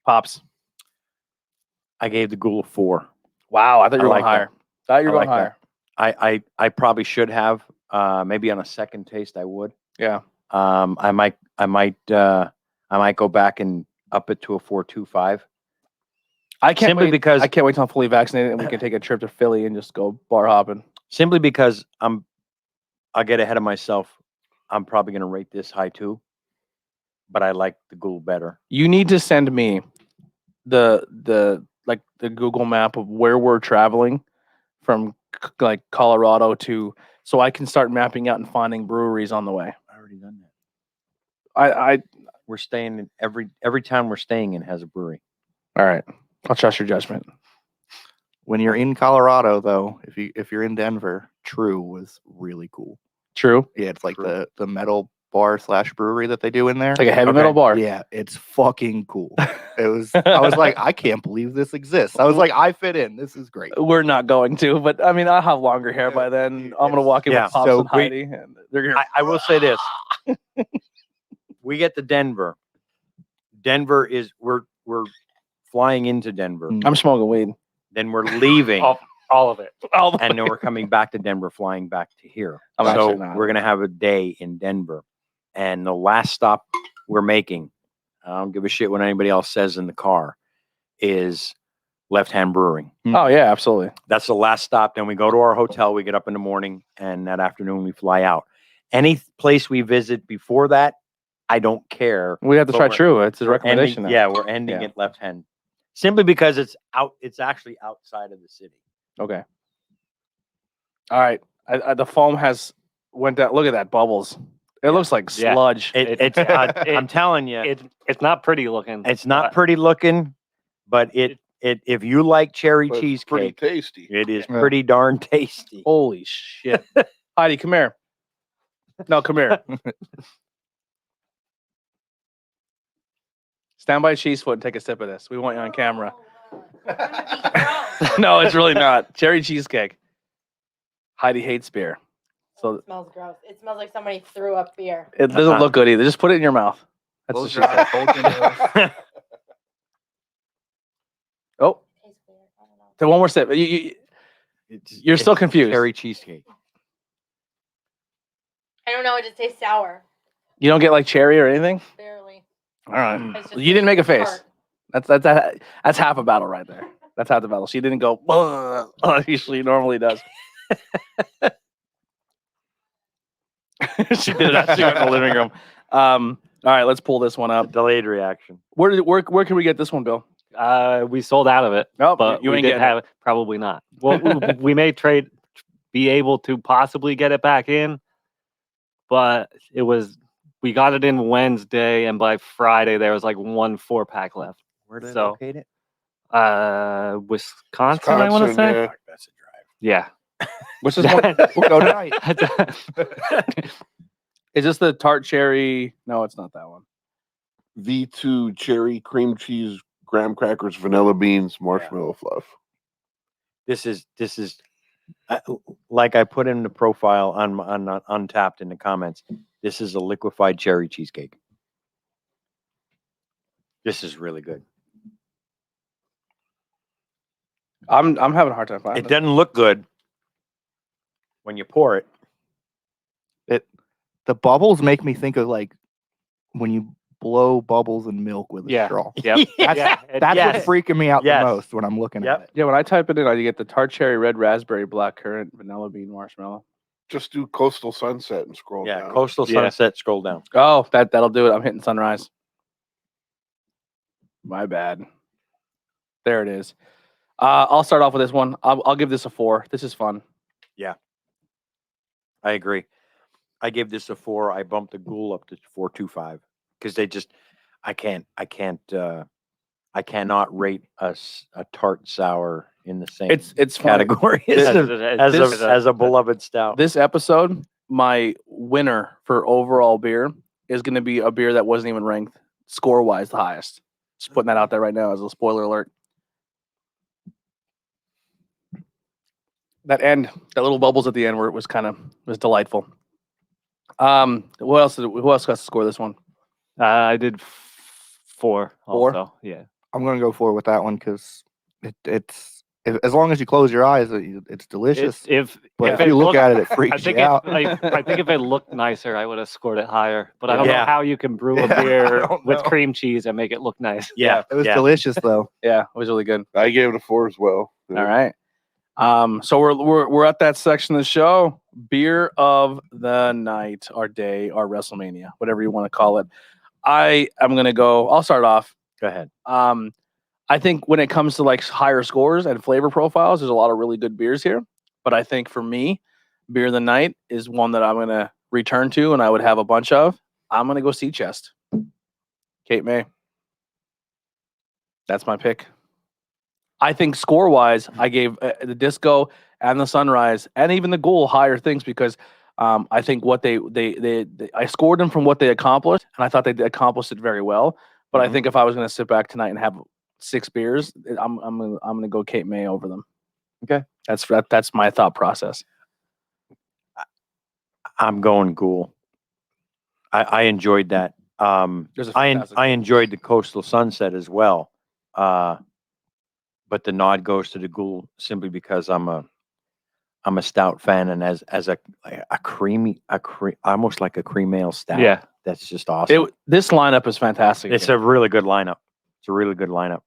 A: Pops.
B: I gave the ghoul a 4.
A: Wow, I thought you were
B: I
A: going
B: like that.
A: higher. Thought you were
B: I
A: going
B: like that.
A: higher.
B: I probably should have. Maybe on a second taste I would.
A: Yeah.
B: I might go back and up it to a 4.25.
A: I can't
B: Simply
A: wait
B: because
A: I can't wait till I'm fully vaccinated and we can take a trip to Philly and just go bar hopping.
B: Simply because I'll get ahead of myself. I'm probably going to rate this high too, but I like the ghoul better.
A: You need to send me the Google map of where we're traveling from like Colorado to, so I can start mapping out and finding breweries on the way.
B: I already done that.
A: I
B: We're staying in every town we're staying in has a brewery.
A: all right. I'll trust your judgment.
C: When you're in Colorado, though, if you're in Denver, True was really cool.
A: True.
C: Yeah, it's like
B: True.
C: the metal bar / brewery that they do in there.
A: Like a heavy metal bar.
C: Yeah, it's fucking cool. I was like, I can't believe this exists. I was like, I fit in. This is great.
A: We're not going to, but I mean, I'll have longer hair by then. I'm gonna walk in
B: Yeah,
A: with Pops
C: so
A: and Heidi, and they're gonna.
B: I will say this: we get to Denver. Denver is we're flying into Denver,
C: Mm.
A: I'm smoking weed.
B: then we're leaving,
E: All of it.
B: and then we're coming back to Denver, flying back to here.
A: I'm
B: So
A: actually not.
B: we're gonna have a day in Denver, and the last stop we're making, I don't give a shit what anybody else says in the car, is Left Hand Brewing.
A: Oh yeah, absolutely.
B: That's the last stop. Then we go to our hotel. We get up in the morning, and that afternoon we fly out. Any place we visit before that, I don't care.
A: We have to
B: But
A: try
B: we're-
A: True. It's a
B: We're
A: recommendation.
B: ending-
A: now.
B: yeah, we're ending
A: Yeah.
B: at Left Hand, simply because it's out. It's actually outside of the city.
A: Okay. All right. The foam has went down. Look at that bubbles. It looks like
E: Yeah.
A: sludge.
B: I'm telling you,
E: It's not pretty looking.
B: it's not
E: but
B: pretty looking, but it if you like cherry
D: But it's pretty
B: cheesecake,
D: tasty.
B: it is
C: Yeah.
B: pretty darn tasty.
A: Holy shit. Heidi, come here. No, come here. Stand by Cheesefoot and take a sip of this. We want you on camera. No, it's really not. Cherry cheesecake. Heidi hates beer. So
F: It smells gross. It smells like somebody threw up beer.
A: it doesn't look good either. Just put it in your mouth. That's what
C: Close
A: she
C: your eyes,
A: said.
C: hold your nose.
A: Oh,
F: Tastes weird. I don't know.
A: take one more sip. You're still
B: It's
A: confused.
B: Cherry cheesecake.
F: I don't know. It just tastes sour.
A: You don't get like cherry or anything?
F: Barely.
A: All right.
F: It's just
A: You didn't make a face.
F: tart.
A: That's half a battle right there. That's half the battle. She didn't go, like she normally does. She did it actually in the living room. All right, let's pull this one up.
B: Delayed reaction.
A: Where can we get this one, Bill?
E: we sold out of it,
A: Oh,
E: but
A: you
E: we
A: ain't
E: didn't
A: getting
E: have it. Probably not. Well, we may be able to possibly get it back in, but we got it in Wednesday, and by Friday there was like 1 4-pack left.
B: Where did
E: So-
B: locate it?
E: Wisconsin, I want to
D: Wisconsin,
E: say.
D: yeah.
B: Fuck, that's a drive.
E: Yeah.
A: Which is what,
C: We'll go tonight.
A: is this the tart cherry? No, it's not that one.
D: V2 cherry cream cheese graham crackers vanilla beans marshmallow fluff.
B: This is like I put in the profile on Untapped in the comments. This is a liquefied cherry cheesecake. This is really good.
A: I'm having a hard time finding
B: It doesn't look good when you pour it.
C: The bubbles make me think of like when you blow bubbles in milk with a
E: Yeah.
C: straw.
E: Yep.
C: That's,
E: Yeah,
C: that's
B: yes.
C: what's freaking me out
B: Yes.
C: the most when I'm looking
B: Yep.
C: at it.
A: Yeah, when I type it in, I get the tart cherry, red raspberry, black currant, vanilla bean, marshmallow.
D: Just do coastal sunset and scroll
B: Yeah,
D: down.
B: Coastal
E: Yeah.
B: Sunset. Scroll down.
A: Oh, that'll do it. I'm hitting sunrise. My bad. There it is. I'll start off with this one. I'll give this a 4. This is fun.
B: I agree. I gave this a 4. I bumped the Ghoul up to 4.25 because I cannot rate a tart sour in the same
A: It's fun.
B: category
A: This-
B: as a beloved stout.
A: This episode, my winner for overall beer is going to be a beer that wasn't even ranked score wise the highest. Just putting that out there right now as a spoiler alert. That little bubbles at the end was delightful. Who else got to score this one?
E: I did 4.
A: 4?
E: Also. Yeah.
C: I'm gonna go forward with that one because as long as you close your eyes, it's delicious. But if
E: it
C: you look
E: looked-
C: at it, it
E: I
C: freaks
E: think
C: you out.
E: I think if it looked nicer, I would have scored it higher. But I don't
B: Yeah.
E: know how you can brew a
C: Yeah, I
E: beer
C: don't
E: with
C: know.
E: cream cheese and make it look nice.
B: Yeah,
C: It was
B: yeah.
C: delicious though.
A: Yeah, it was really good.
D: I gave it a 4 as well.
A: All right. So we're at that section of the show. Beer of the night, our day, our WrestleMania, whatever you want to call it. I'll start off.
B: Go ahead.
A: I think when it comes to like higher scores and flavor profiles, there's a lot of really good beers here. But I think for me, beer of the night is one that I'm gonna return to, and I would have a bunch of. I'm gonna go Sea Chest. Cape May. That's my pick. I think score-wise, I gave the Disco and the Sunrise and even the Ghoul higher things because I think what they I scored them from what they accomplished, and I thought they accomplished it very well. But I think if I was going to sit back tonight and have 6 beers, I'm gonna go Cape May over them.
B: Okay,
A: that's my thought process.
B: I'm going Ghoul. I enjoyed that.
A: There's a fantastic-
B: I enjoyed the Coastal Sunset as well. But the nod goes to the Ghoul simply because I'm a stout fan, and as a almost like a cream ale stout.
E: Yeah.
B: That's just awesome.
A: This lineup is fantastic.
B: It's
A: here.
B: a really good lineup. It's a really good lineup.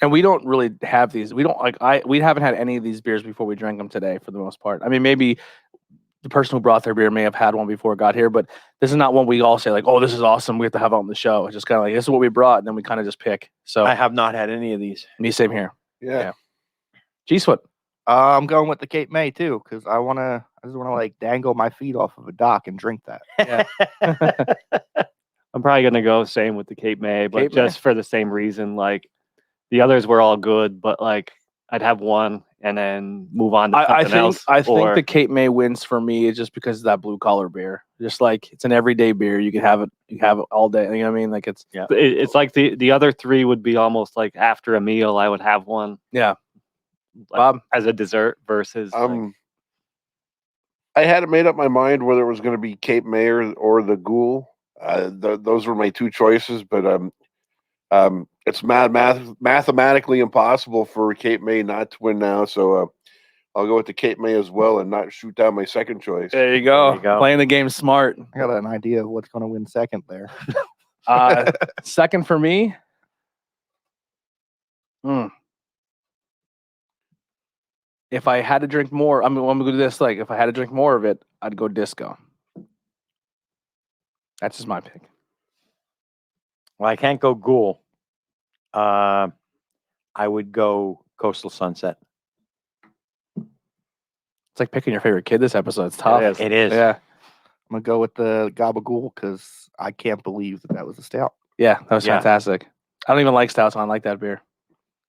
A: And we don't really have these. We haven't had any of these beers before we drank them today for the most part. I mean, maybe the person who brought their beer may have had one before it got here, but this is not one we all say like, oh, this is awesome. We have to have it on the show. It's just kind of like, this is what we brought. And then we kind of just pick. So
B: I have not had any of these.
A: me, same here.
D: Yeah.
A: G-Sweat.
C: I'm going with the Cape May too because I I just want to like dangle my feet off of a dock and drink that.
E: I'm probably gonna go same with the Cape May, but
A: Cape May?
E: just for the same reason. Like the others were all good, but like I'd have one and then move on to something else.
A: I think
E: or-
A: the Cape May wins for me is just because of that blue collar beer. Just like it's an everyday beer, you can have it. You have it all day. You know what I mean? Like it's
E: it's like the other three would be almost like after a meal. I would have one.
A: Yeah.
E: like,
A: Bob?
E: as a dessert versus.
D: I hadn't made up my mind whether it was going to be Cape May or the Ghoul. Those were my two choices, but it's mathematically impossible for Cape May not to win now. So I'll go with the Cape May as well and not shoot down my second choice.
A: there you go.
B: There you go.
A: Playing the game smart.
C: I got an idea of what's going to win second there.
A: Second for me. If I had to drink more, I'm gonna do this. Like, if I had to drink more of it, I'd go disco. That's just my pick.
B: Well, I can't go Ghoul. I would go Coastal Sunset.
A: It's like picking your favorite kid this episode. It's tough.
E: is.
B: It is.
A: Yeah,
C: I'm gonna go with the Gabagool because I can't believe that was a stout.
A: yeah, that was
B: Yeah.
A: fantastic. I don't even like stouts. I like that beer.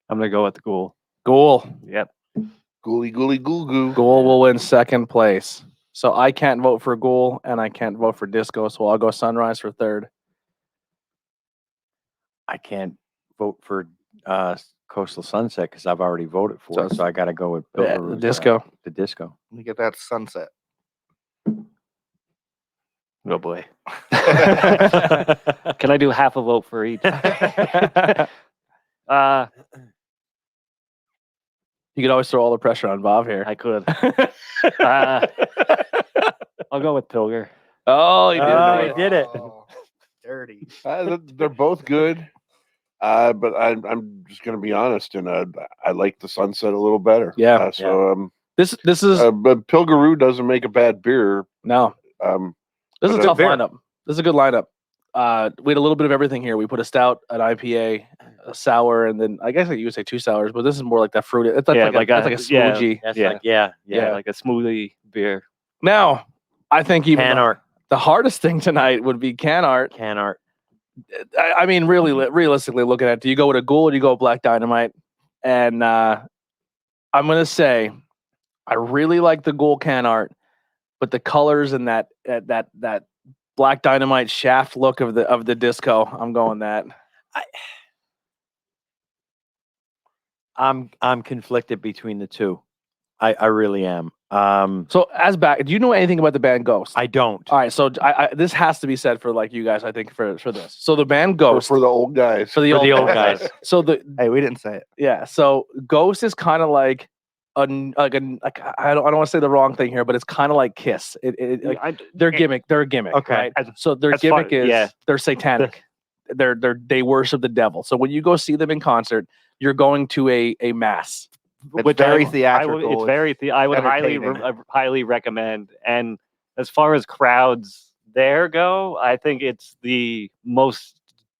E: I'm gonna go with the Ghoul.
A: Ghoul.
E: Yep.
D: Ghouly, ghouly, ghoul, goo.
A: Ghoul will win second place. So I can't vote for Ghoul and I can't vote for Disco. So I'll go Sunrise for third.
B: I can't vote for Coastal Sunset because I've already voted for
A: So
B: it. So I got to go with
A: Yeah,
B: Pilgaroos,
A: the Disco.
B: The Disco.
C: Let me get that sunset.
E: Oh boy. Can I do half a vote for each?
A: You could always throw all the pressure on Bob here.
E: I could. I'll go with Pilger.
A: Oh, he did.
B: Oh,
A: it.
B: he did it.
C: Oh, dirty.
D: They're both good, but I'm just going to be honest, and I like the Sunset a little better.
A: Yeah.
D: So
A: This is
D: but Pilgaroo doesn't make a bad beer.
A: no. This is a
D: But
A: tough
B: beer.
A: lineup. This is a good lineup. We had a little bit of everything here. We put a stout, an IPA, a sour, and then I guess you would say two sours, but this is more like that fruit. It's like,
E: Yeah,
A: like a smoothie.
B: That's
E: Yeah.
B: like, yeah.
A: Yeah.
E: Like a smoothie beer.
A: Now, I think even
B: Can art.
A: the hardest thing tonight would be can art.
B: Can art.
A: I mean, really, realistically looking at it, do you go with a Ghoul or do you go with Black Dynamite? And I'm gonna say, I really like the Ghoul can art, but the colors and that Black Dynamite shaft look of the disco, I'm going that.
B: I'm conflicted between the two. I really am.
A: So do you know anything about the band Ghost?
B: I don't.
A: All right, so this has to be said for like you guys, I think for this. So the band Ghost
D: For the old guys.
A: for the
B: For
A: old
B: the old guys.
A: So
C: Hey, we didn't say it.
A: yeah, so Ghost is kind of like I don't want to say the wrong thing here, but it's kind of like Kiss. They're a gimmick.
B: Okay.
A: Right? So their
E: As far-
A: gimmick is
E: yeah.
A: they're satanic. They worship the devil. So when you go see them in concert, you're going to a mass.
C: It's very
E: I
C: theatrical.
E: would, it's very. I would highly recommend. And as far as crowds there go, I think it's the most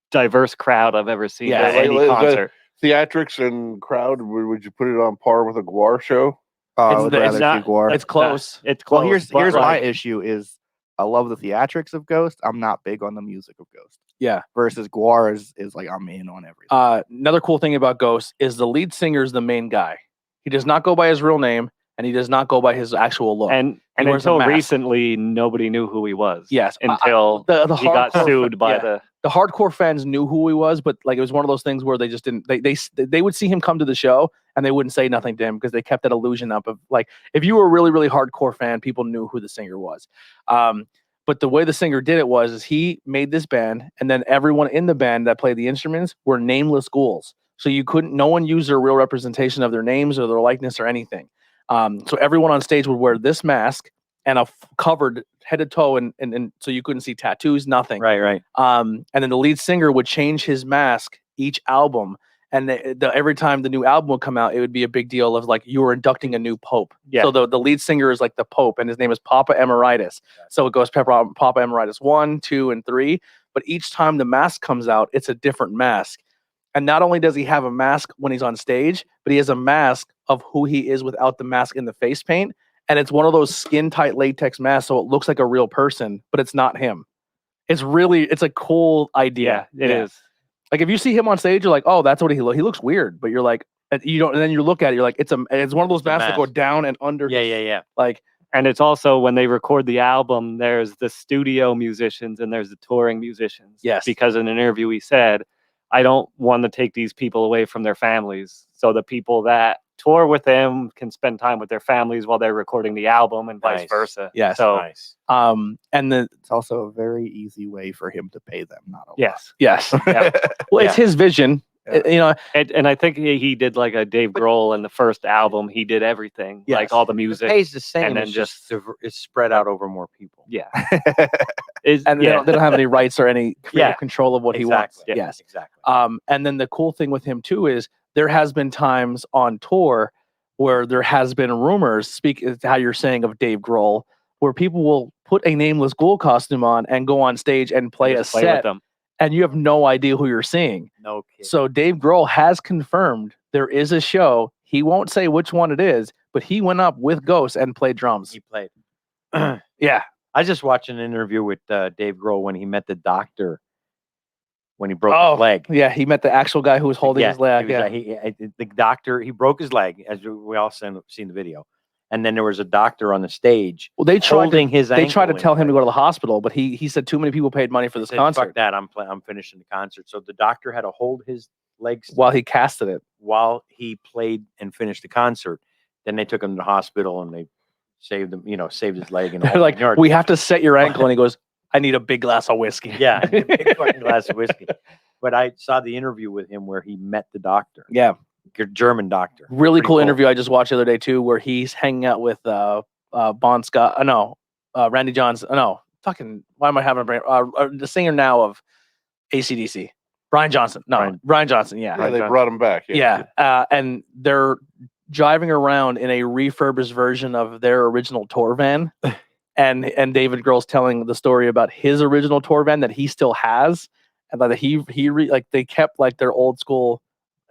E: diverse crowd I've ever seen
A: Yeah,
E: at any
D: like-
E: concert.
D: Theatrics and crowd, would you put it on par with a Guar show?
C: I
A: It's
C: would
A: the- it's
C: rather
E: not-
C: see Guar.
A: It's close.
E: It's close.
C: Well, here's
E: but,
C: my
E: like,
C: issue is I love the theatrics of Ghost. I'm not big on the music of Ghost.
A: Yeah.
C: Versus Guar is like I'm in on everything.
A: Another cool thing about Ghost is the lead singer is the main guy. He does not go by his real name, and he does not go by his actual look.
E: And
A: He wears a
E: until
A: mask.
E: recently, nobody knew who he was.
A: Yes,
E: Until
A: the
E: he got
A: hardcore
E: sued by
A: yeah. The hardcore fans knew who he was, but like it was one of those things where they just didn't. They would see him come to the show and they wouldn't say nothing to him because they kept that illusion up of like if you were a really really hardcore fan, people knew who the singer was. But the way the singer did it is he made this band, and then everyone in the band that played the instruments were nameless ghouls. So no one used their real representation of their names or their likeness or anything. So everyone on stage would wear this mask and covered head to toe, and so you couldn't see tattoos, nothing.
B: Right.
A: And then the lead singer would change his mask each album. And every time the new album would come out, it would be a big deal of like you were inducting a new pope.
E: Yeah.
A: So the lead singer is like the pope, and his name is Papa Emeritus. So it goes Papa Emeritus 1, 2, and 3. But each time the mask comes out, it's a different mask. And not only does he have a mask when he's on stage, but he has a mask of who he is without the mask in the face paint. and it's one of those skin tight latex masks, so it looks like a real person, but it's not him. It's a cool idea.
E: Yeah, it is.
A: Like if you see him on stage, you're like, oh, that's what he looks weird, but you're like, and you don't, and then you look at it, you're like, it's one of those
B: It's a
A: masks that go
B: mask.
A: down and under.
B: Yeah.
A: Like,
E: And it's also when they record the album, there's the studio musicians and there's the touring musicians.
A: Yes.
E: Because in an interview he said, I don't want to take these people away from their families. So the people that tour with him can spend time with their families while they're recording the album and vice
B: Nice.
E: versa.
A: Yes.
E: So
B: Nice.
A: and the
C: It's also a very easy way for him to pay them. Not a lot.
E: yes.
A: yes,
E: Yeah.
A: well, it's his vision.
C: Yeah.
A: You know,
E: And I think he did like a Dave Grohl in the first album. He did everything,
A: Yes.
E: like all the
B: It
E: music.
B: pays the same.
E: and then
B: It's just it's spread out over more people.
E: Yeah.
A: and they don't have any rights or any creative control of what he wants.
B: Exactly.
A: Yes.
B: Exactly.
A: And then the cool thing with him too is there has been times on tour where there has been rumors, speak how you're saying of Dave Grohl, where people will put a Nameless Ghoul costume on and go on stage and play
E: Just
A: a set,
E: with them.
A: and you have no idea who you're seeing.
B: No kidding.
A: So Dave Grohl has confirmed there is a show. He won't say which one it is, but he went up with Ghost and played drums.
B: He played.
A: Yeah.
B: I just watched an interview with Dave Grohl when he met the doctor when he broke his leg.
A: Yeah, he met the actual guy who was holding his leg.
B: he was, the doctor, he broke his leg, as we all seen the video. And then there was a doctor on the stage
A: Well, they tried
B: holding his ankle.
A: They tried to
B: in
A: tell him to
B: place.
A: go to the hospital, but he said too many people paid money for
B: He
A: this
B: said,
A: concert
B: Fuck that, I'm finishing the concert. So the doctor had to hold his legs
A: while he casted it.
B: while he played and finished the concert. Then they took him to the hospital and they saved him, saved his leg. And the
A: They're
B: whole
A: like,
B: nine yards.
A: we have to set your ankle, and he goes, I need a big glass of whiskey.
B: Yeah, a big fucking glass of whiskey. But I saw the interview with him where he met the doctor,
A: Yeah.
B: German doctor.
A: Really
B: Pretty
A: cool
B: cool.
A: interview I just watched the other day too, where he's hanging out with Bon Scott. Randy Johnson. Fucking. Why am I having a brain? The singer now of AC/DC, Brian Johnson. No, Brian Johnson. Yeah.
D: Yeah, they brought him back.
A: Yeah. And they're driving around in a refurbished version of their original tour van. And David Grohl's telling the story about his original tour van that he still has, and that they kept like their old school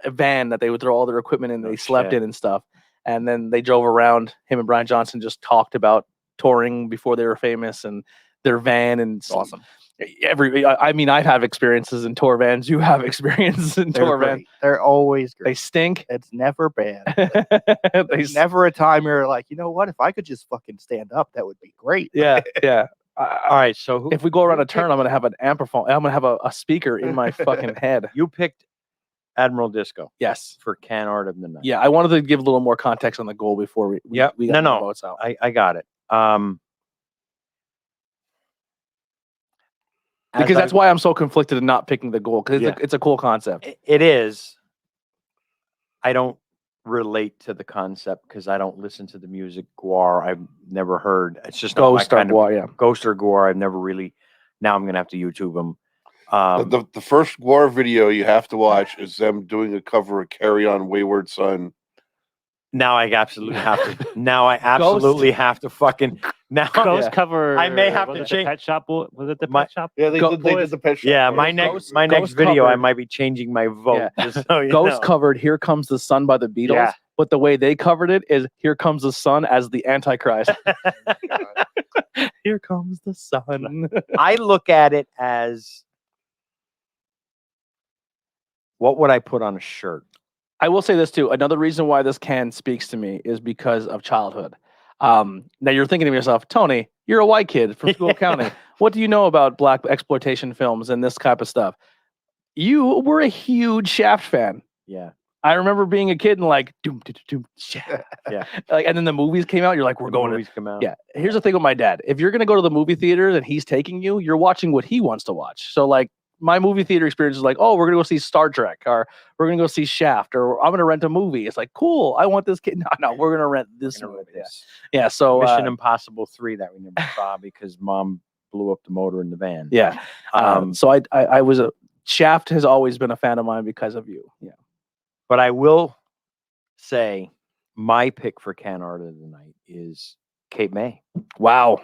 A: van that they would throw all their equipment in, they slept in and stuff. And then they drove around. Him and Brian Johnson just talked about touring before they were famous and their van. And
C: It's awesome.
A: I mean, I've had experiences in tour vans. You have experiences in
C: They're
A: tour vans.
C: great. They're always
A: They
C: great.
A: stink.
C: It's never bad.
A: They
C: There's never a time you're like, you know what? If I could just fucking stand up, that would be great.
A: Yeah.
B: All right, so
A: If we go around a turn, I'm gonna have an ampliphone. I'm gonna have a speaker in my fucking head.
B: you picked Admiral Disco
A: Yes.
B: for Can Art of the Night.
A: Yeah, I wanted to give a little more context on the goal before we
B: Yep.
A: we got
B: No.
A: the votes out.
B: I got it.
A: Because that's why I'm so conflicted in not picking the goal, because
B: Yeah.
A: it's a cool concept.
B: It is. I don't relate to the concept because I don't listen to the music. Guar, I've never heard. It's just not my
A: Ghost or
B: kind of-
A: Guar, yeah.
B: Ghost or Guar. I've never really. Now I'm gonna have to YouTube them.
D: The first Guar video you have to watch is them doing a cover of "Carry On Wayward Son."
B: Now I absolutely have to. Now I absolutely have to fucking now.
E: Ghost cover.
B: I may have
E: was
B: to
E: it the
B: change-
E: Pet Shop. Was it the
B: My-
E: Pet Shop?
D: Yeah, they
A: Go-
D: did the Pet Shop.
B: Yeah,
D: Boys.
B: my next video, I might be changing my vote. Just so you
A: Ghost
B: know.
A: covered "Here Comes the Sun" by the Beatles,
E: Yeah.
A: but the way they covered it is "Here Comes the Sun" as the Antichrist. Here comes the sun.
B: I look at it as what would I put on a shirt?
A: I will say this too. Another reason why this can speaks to me is because of childhood. Now you're thinking to yourself, Tony, you're a white kid from School County. What do you know about black exploitation films and this type of stuff? You were a huge Shaft fan.
B: Yeah.
A: I remember being a kid and like, doom, doom, doom, Shaft.
B: Yeah.
A: Like, and then the movies came out. You're like, we're
B: The
A: going to.
B: movies come out.
A: Yeah. Here's the thing with my dad. If you're going to go to the movie theater and he's taking you, you're watching what he wants to watch. So like my movie theater experience is like, oh, we're going to go see Star Trek, or we're going to go see Shaft, or I'm going to rent a movie. It's like, cool. I want this kid. No, we're going to rent this
B: You know,
A: movie.
B: this
A: Yeah. So
B: Mission Impossible 3 that we never saw because mom blew up the motor in the van.
A: yeah. So I was a Shaft has always been a fan of mine because of you. Yeah.
B: But I will say my pick for Can Art of the Night is Cape May.
A: Wow.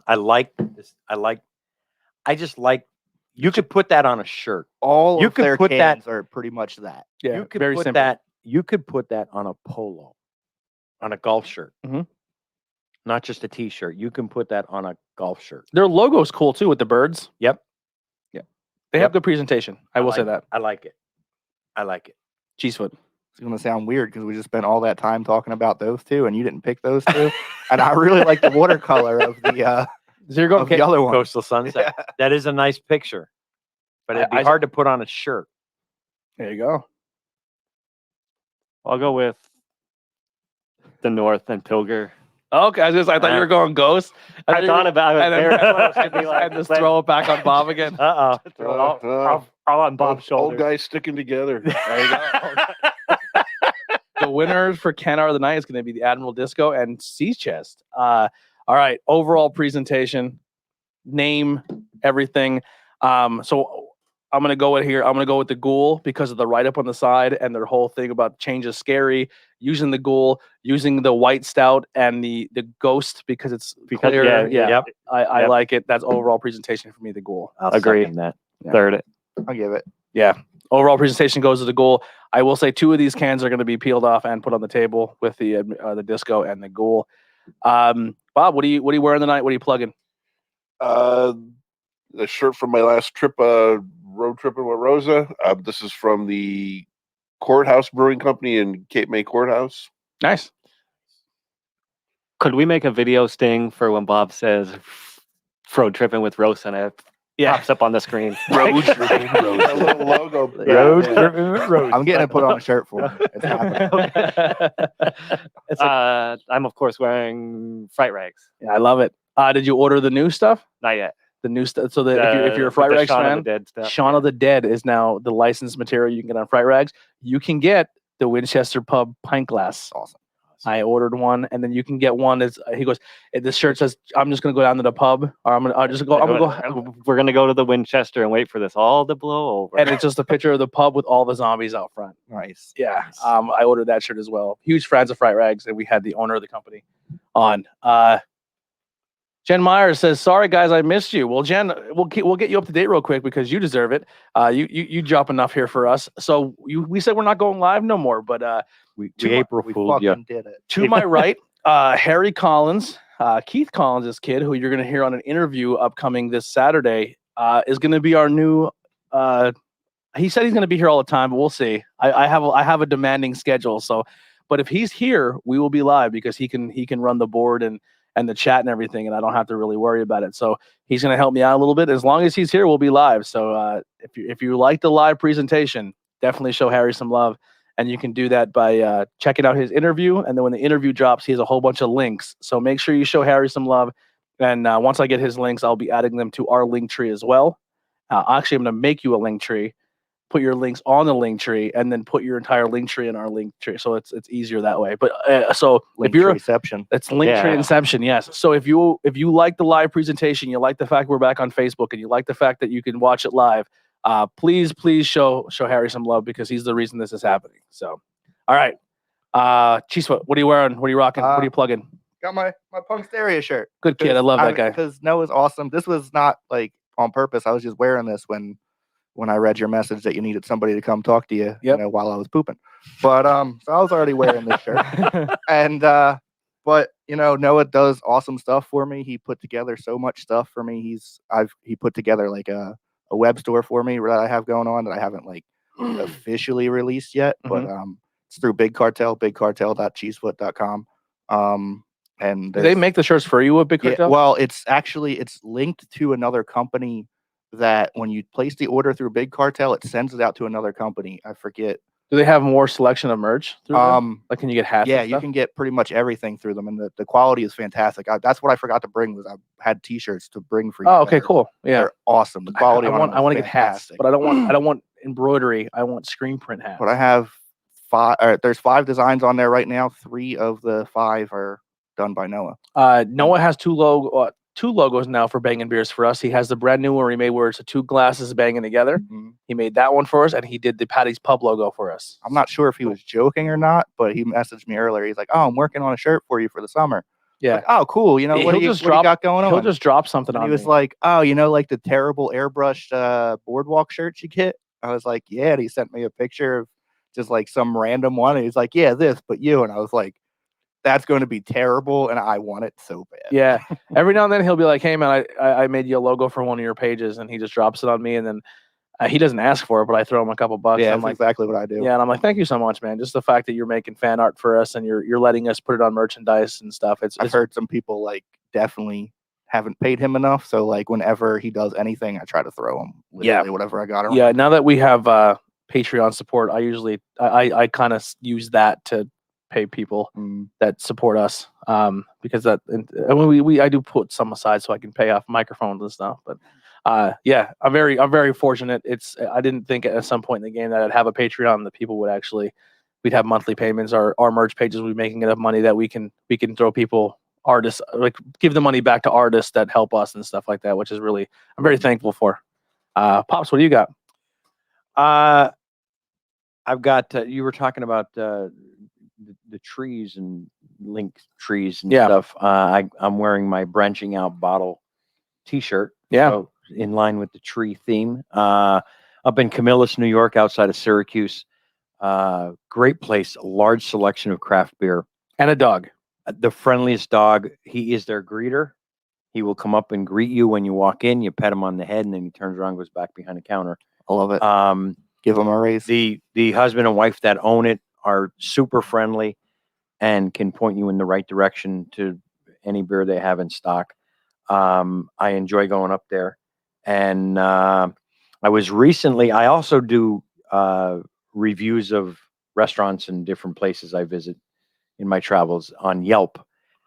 B: I like this. I just like, you could put that on a shirt.
C: All
B: You
C: of
B: could
C: their
B: put that-
C: cans are pretty much that.
A: Yeah.
B: You could
A: very
B: put
A: simple.
B: that. You could put that on a polo, on a golf shirt.
A: Mhm.
B: Not just a T-shirt. You can put that on a golf shirt.
A: Their logo's cool too with the birds.
B: Yep.
A: They have
B: Yep.
A: good presentation. I will say that.
B: I like it. I like it.
A: Cheesefoot.
C: It's gonna sound weird because we just spent all that time talking about those two, and you didn't pick those two. And I really like the watercolor of the
A: So you're going
C: of the other one.
B: Coastal Sunset. That is a nice picture, but it'd be
A: I-
B: hard to put on a shirt.
A: There you go.
E: I'll go with the North and Pilger.
A: Okay, I thought you were going Ghost.
E: I thought about it.
A: and then,
E: Very close to be like,
A: and just throw it back on Bob again.
B: Uh oh.
E: Throw it all on Bob's
D: Old
E: shoulder.
D: guys sticking together.
A: There you go. The winners for Ken Hour of the Night is going to be the Admiral Disco and Sea Chest. All right, overall presentation, name, everything. So I'm going to go with here. I'm going to go with the Ghoul because of the write-up on the side and their whole thing about change is scary. Using the Ghoul, using the White Stout and the Ghost because it's clear.
E: Yep.
A: I
E: Yep.
A: like it. That's overall presentation for me, the Ghoul.
B: I'll
E: Agree.
B: second that.
E: Third it.
C: I'll give it.
A: Yeah. Overall presentation goes to the Ghoul. I will say 2 of these cans are going to be peeled off and put on the table with the Disco and the Ghoul. Bob, what are you wearing tonight? What are you plugging?
D: A shirt from my last trip, road trip in La Rosa. This is from the Courthouse Brewing Company in Cape May Courthouse.
A: Nice.
E: Could we make a video sting for when Bob says road tripping with Rosa and it pops up on the screen?
D: Road tripping,
C: A little logo.
B: Road
C: Yeah.
B: tripping with Rosa.
C: I'm getting it put on a shirt for me. It's happening.
A: It's like,
E: I'm of course wearing fright rags.
A: yeah, I love it. Did you order the new stuff?
E: Not yet.
A: The new stuff. So if you're a
E: With
A: Fright
E: the
A: Rags
E: Shaun of
A: fan,
E: the Dead stuff.
A: Shaun of the Dead is now the licensed material you can get on Fright Rags. You can get the Winchester Pub pint glass.
C: Awesome.
A: I ordered one, and then you can get one. He goes, this shirt says, "I'm just gonna go down to the pub, or I'll just go. I'm gonna go."
E: We're gonna go to the Winchester and wait for this all to blow over.
A: And it's just a picture of the pub with all the zombies out front.
C: Nice.
A: Yeah, I ordered that shirt as well. Huge fans of Fright Rags, and we had the owner of the company on. Jen Myers says, "Sorry guys, I missed you." Well, Jen, we'll get you up to date real quick because you deserve it. You drop enough here for us. So we said we're not going live no more, but
B: We
A: Too mu-
B: April
C: We
B: fooled you.
C: fucking did it.
A: to my right, Harry Collins, Keith Collins' kid, who you're going to hear on an interview upcoming this Saturday, is going to be our new. He said he's going to be here all the time, but we'll see. I have a demanding schedule, so. But if he's here, we will be live because he can run the board and the chat and everything, and I don't have to really worry about it. So he's going to help me out a little bit. As long as he's here, we'll be live. So if you like the live presentation, definitely show Harry some love. And you can do that by checking out his interview. And then when the interview drops, he has a whole bunch of links. So make sure you show Harry some love. And once I get his links, I'll be adding them to our link tree as well. Actually, I'm going to make you a link tree, put your links on the link tree, and then put your entire link tree in our link tree. So it's easier that way. But so
C: Link
A: if you're
C: reception.
A: it's link tree
E: Yeah.
A: inception, yes. So if you like the live presentation, you like the fact we're back on Facebook, and you like the fact that you can watch it live, please show Harry some love because he's the reason this is happening. So, all right, Cheesefoot, what are you wearing? What are you rocking? What are you plugging?
C: Got my Punk Stereo shirt.
A: Good kid, I love that guy.
C: Because Noah's awesome. This was not like on purpose. I was just wearing this when I read your message that you needed somebody to come talk to you, while I was pooping. But so I was already wearing this shirt. And but Noah does awesome stuff for me. He put together so much stuff for me. He put together like a web store for me that I have going on that I haven't like officially released yet. But it's through Big Cartel, bigcartel.cheesefoot.com. And
A: Do they make the shirts for you at Big Cartel?
C: well, it's linked to another company that when you place the order through Big Cartel, it sends it out to another company. I forget.
A: Do they have more selection of merch? Through them? Like, can you get hats?
C: Yeah,
A: and
C: you
A: stuff?
C: can get pretty much everything through them, and the quality is fantastic. That's what I forgot to bring was I had T-shirts to bring for you.
A: Oh, okay,
C: that are-
A: cool. Yeah,
C: They're awesome. The quality.
A: I
C: on
A: want
C: them is
A: to get hats,
C: fantastic.
A: but I don't want embroidery. I want screen print hats.
C: But I have 5. There's 5 designs on there right now. 3 of the 5 are done by Noah.
A: Noah has two logos now for Bangin Beers for us. He has the brand new one he made where it's 2 glasses banging together.
C: Mhm.
A: He made that one for us, and he did the Patty's Pub logo for us.
C: I'm not sure if he was joking or not, but he messaged me earlier. He's like, "Oh, I'm working on a shirt for you for the summer."
A: Yeah,
C: Like, oh, cool. What
A: He'll
C: do you
A: just
C: what do you
A: drop-
C: got going on?
A: he'll just drop something
C: And
A: on
C: he was
A: me.
C: like, "Oh, like the terrible airbrushed boardwalk shirts you get." I was like, "Yeah." And he sent me a picture of just like some random one. And he's like, "Yeah, this, but you." And I was like, that's going to be terrible, and I want it so bad.
A: Yeah. Every now and then he'll be like, "Hey man, I made you a logo for one of your pages," and he just drops it on me, and then he doesn't ask for it, but I throw him a couple bucks.
C: Yeah,
A: I'm
C: that's
A: like,
C: exactly what I do.
A: yeah, and I'm like, thank you so much, man. Just the fact that you're making fan art for us and you're letting us put it on merchandise and stuff.
C: I've heard some people like definitely haven't paid him enough, so like whenever he does anything, I try to throw him literally whatever I got around.
A: Yeah. Now that we have Patreon support, I usually I kind of use that to pay people that support us because that I do put some aside so I can pay off microphones and stuff. But yeah, I'm very fortunate. I didn't think at some point in the game that I'd have a Patreon that people would actually we'd have monthly payments. Our merch pages would be making enough money that we can throw people artists like give the money back to artists that help us and stuff like that, which is really I'm very thankful for. Pops, what do you got?
B: I've got you were talking about the trees and link trees and stuff. I'm wearing my branching out bottle T-shirt.
A: Yeah.
B: So in line with the tree theme. Up in Camillus, New York, outside of Syracuse. Great place, a large selection of craft beer.
A: And a dog.
B: The friendliest dog. He is their greeter. He will come up and greet you when you walk in. You pet him on the head, and then he turns around and goes back behind the counter.
C: I love it. Give him a raise.
B: The husband and wife that own it are super friendly and can point you in the right direction to any beer they have in stock. I enjoy going up there. And I also do reviews of restaurants in different places I visit in my travels on Yelp.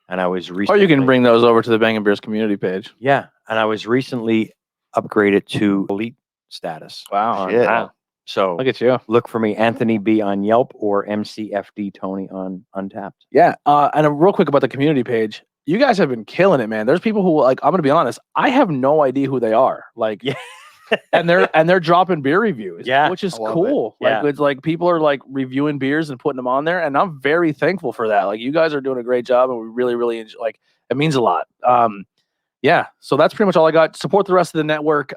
B: And I was recently,
A: Or you can bring those over to the Bangin Beers community page.
B: Yeah. And I was recently upgraded to elite status.
A: Wow.
C: Shit.
E: Wow.
B: So
A: Look at you.
B: look for me, Anthony B on Yelp or MCFD Tony on Untapped.
A: Yeah. And real quick about the community page. You guys have been killing it, man. There's people who like, I'm gonna be honest, I have no idea who they are. Like,
B: Yeah.
A: and they're dropping beer reviews,
B: Yeah,
A: which is
C: I love
A: cool.
B: it. Yeah.
A: Like it's like people are like reviewing beers and putting them on there, and I'm very thankful for that. Like you guys are doing a great job, and we really enjoy, like it means a lot. Yeah, so that's pretty much all I got. Support the rest of the network.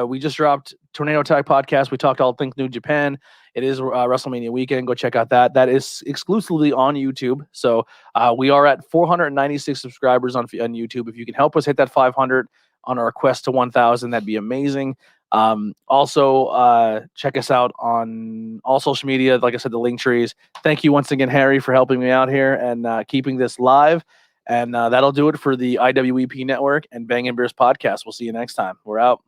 A: We just dropped Tornado Attack Podcast. We talked all things New Japan. It is WrestleMania weekend. Go check out that. That is exclusively on YouTube. So we are at 496 subscribers on YouTube. If you can help us hit that 500 on our quest to 1,000, that'd be amazing. Also, check us out on all social media. Like I said, the link trees. Thank you once again, Harry, for helping me out here and keeping this live. And that'll do it for the IWEP Network and Bangin Beers Podcast. We'll see you next time. We're out.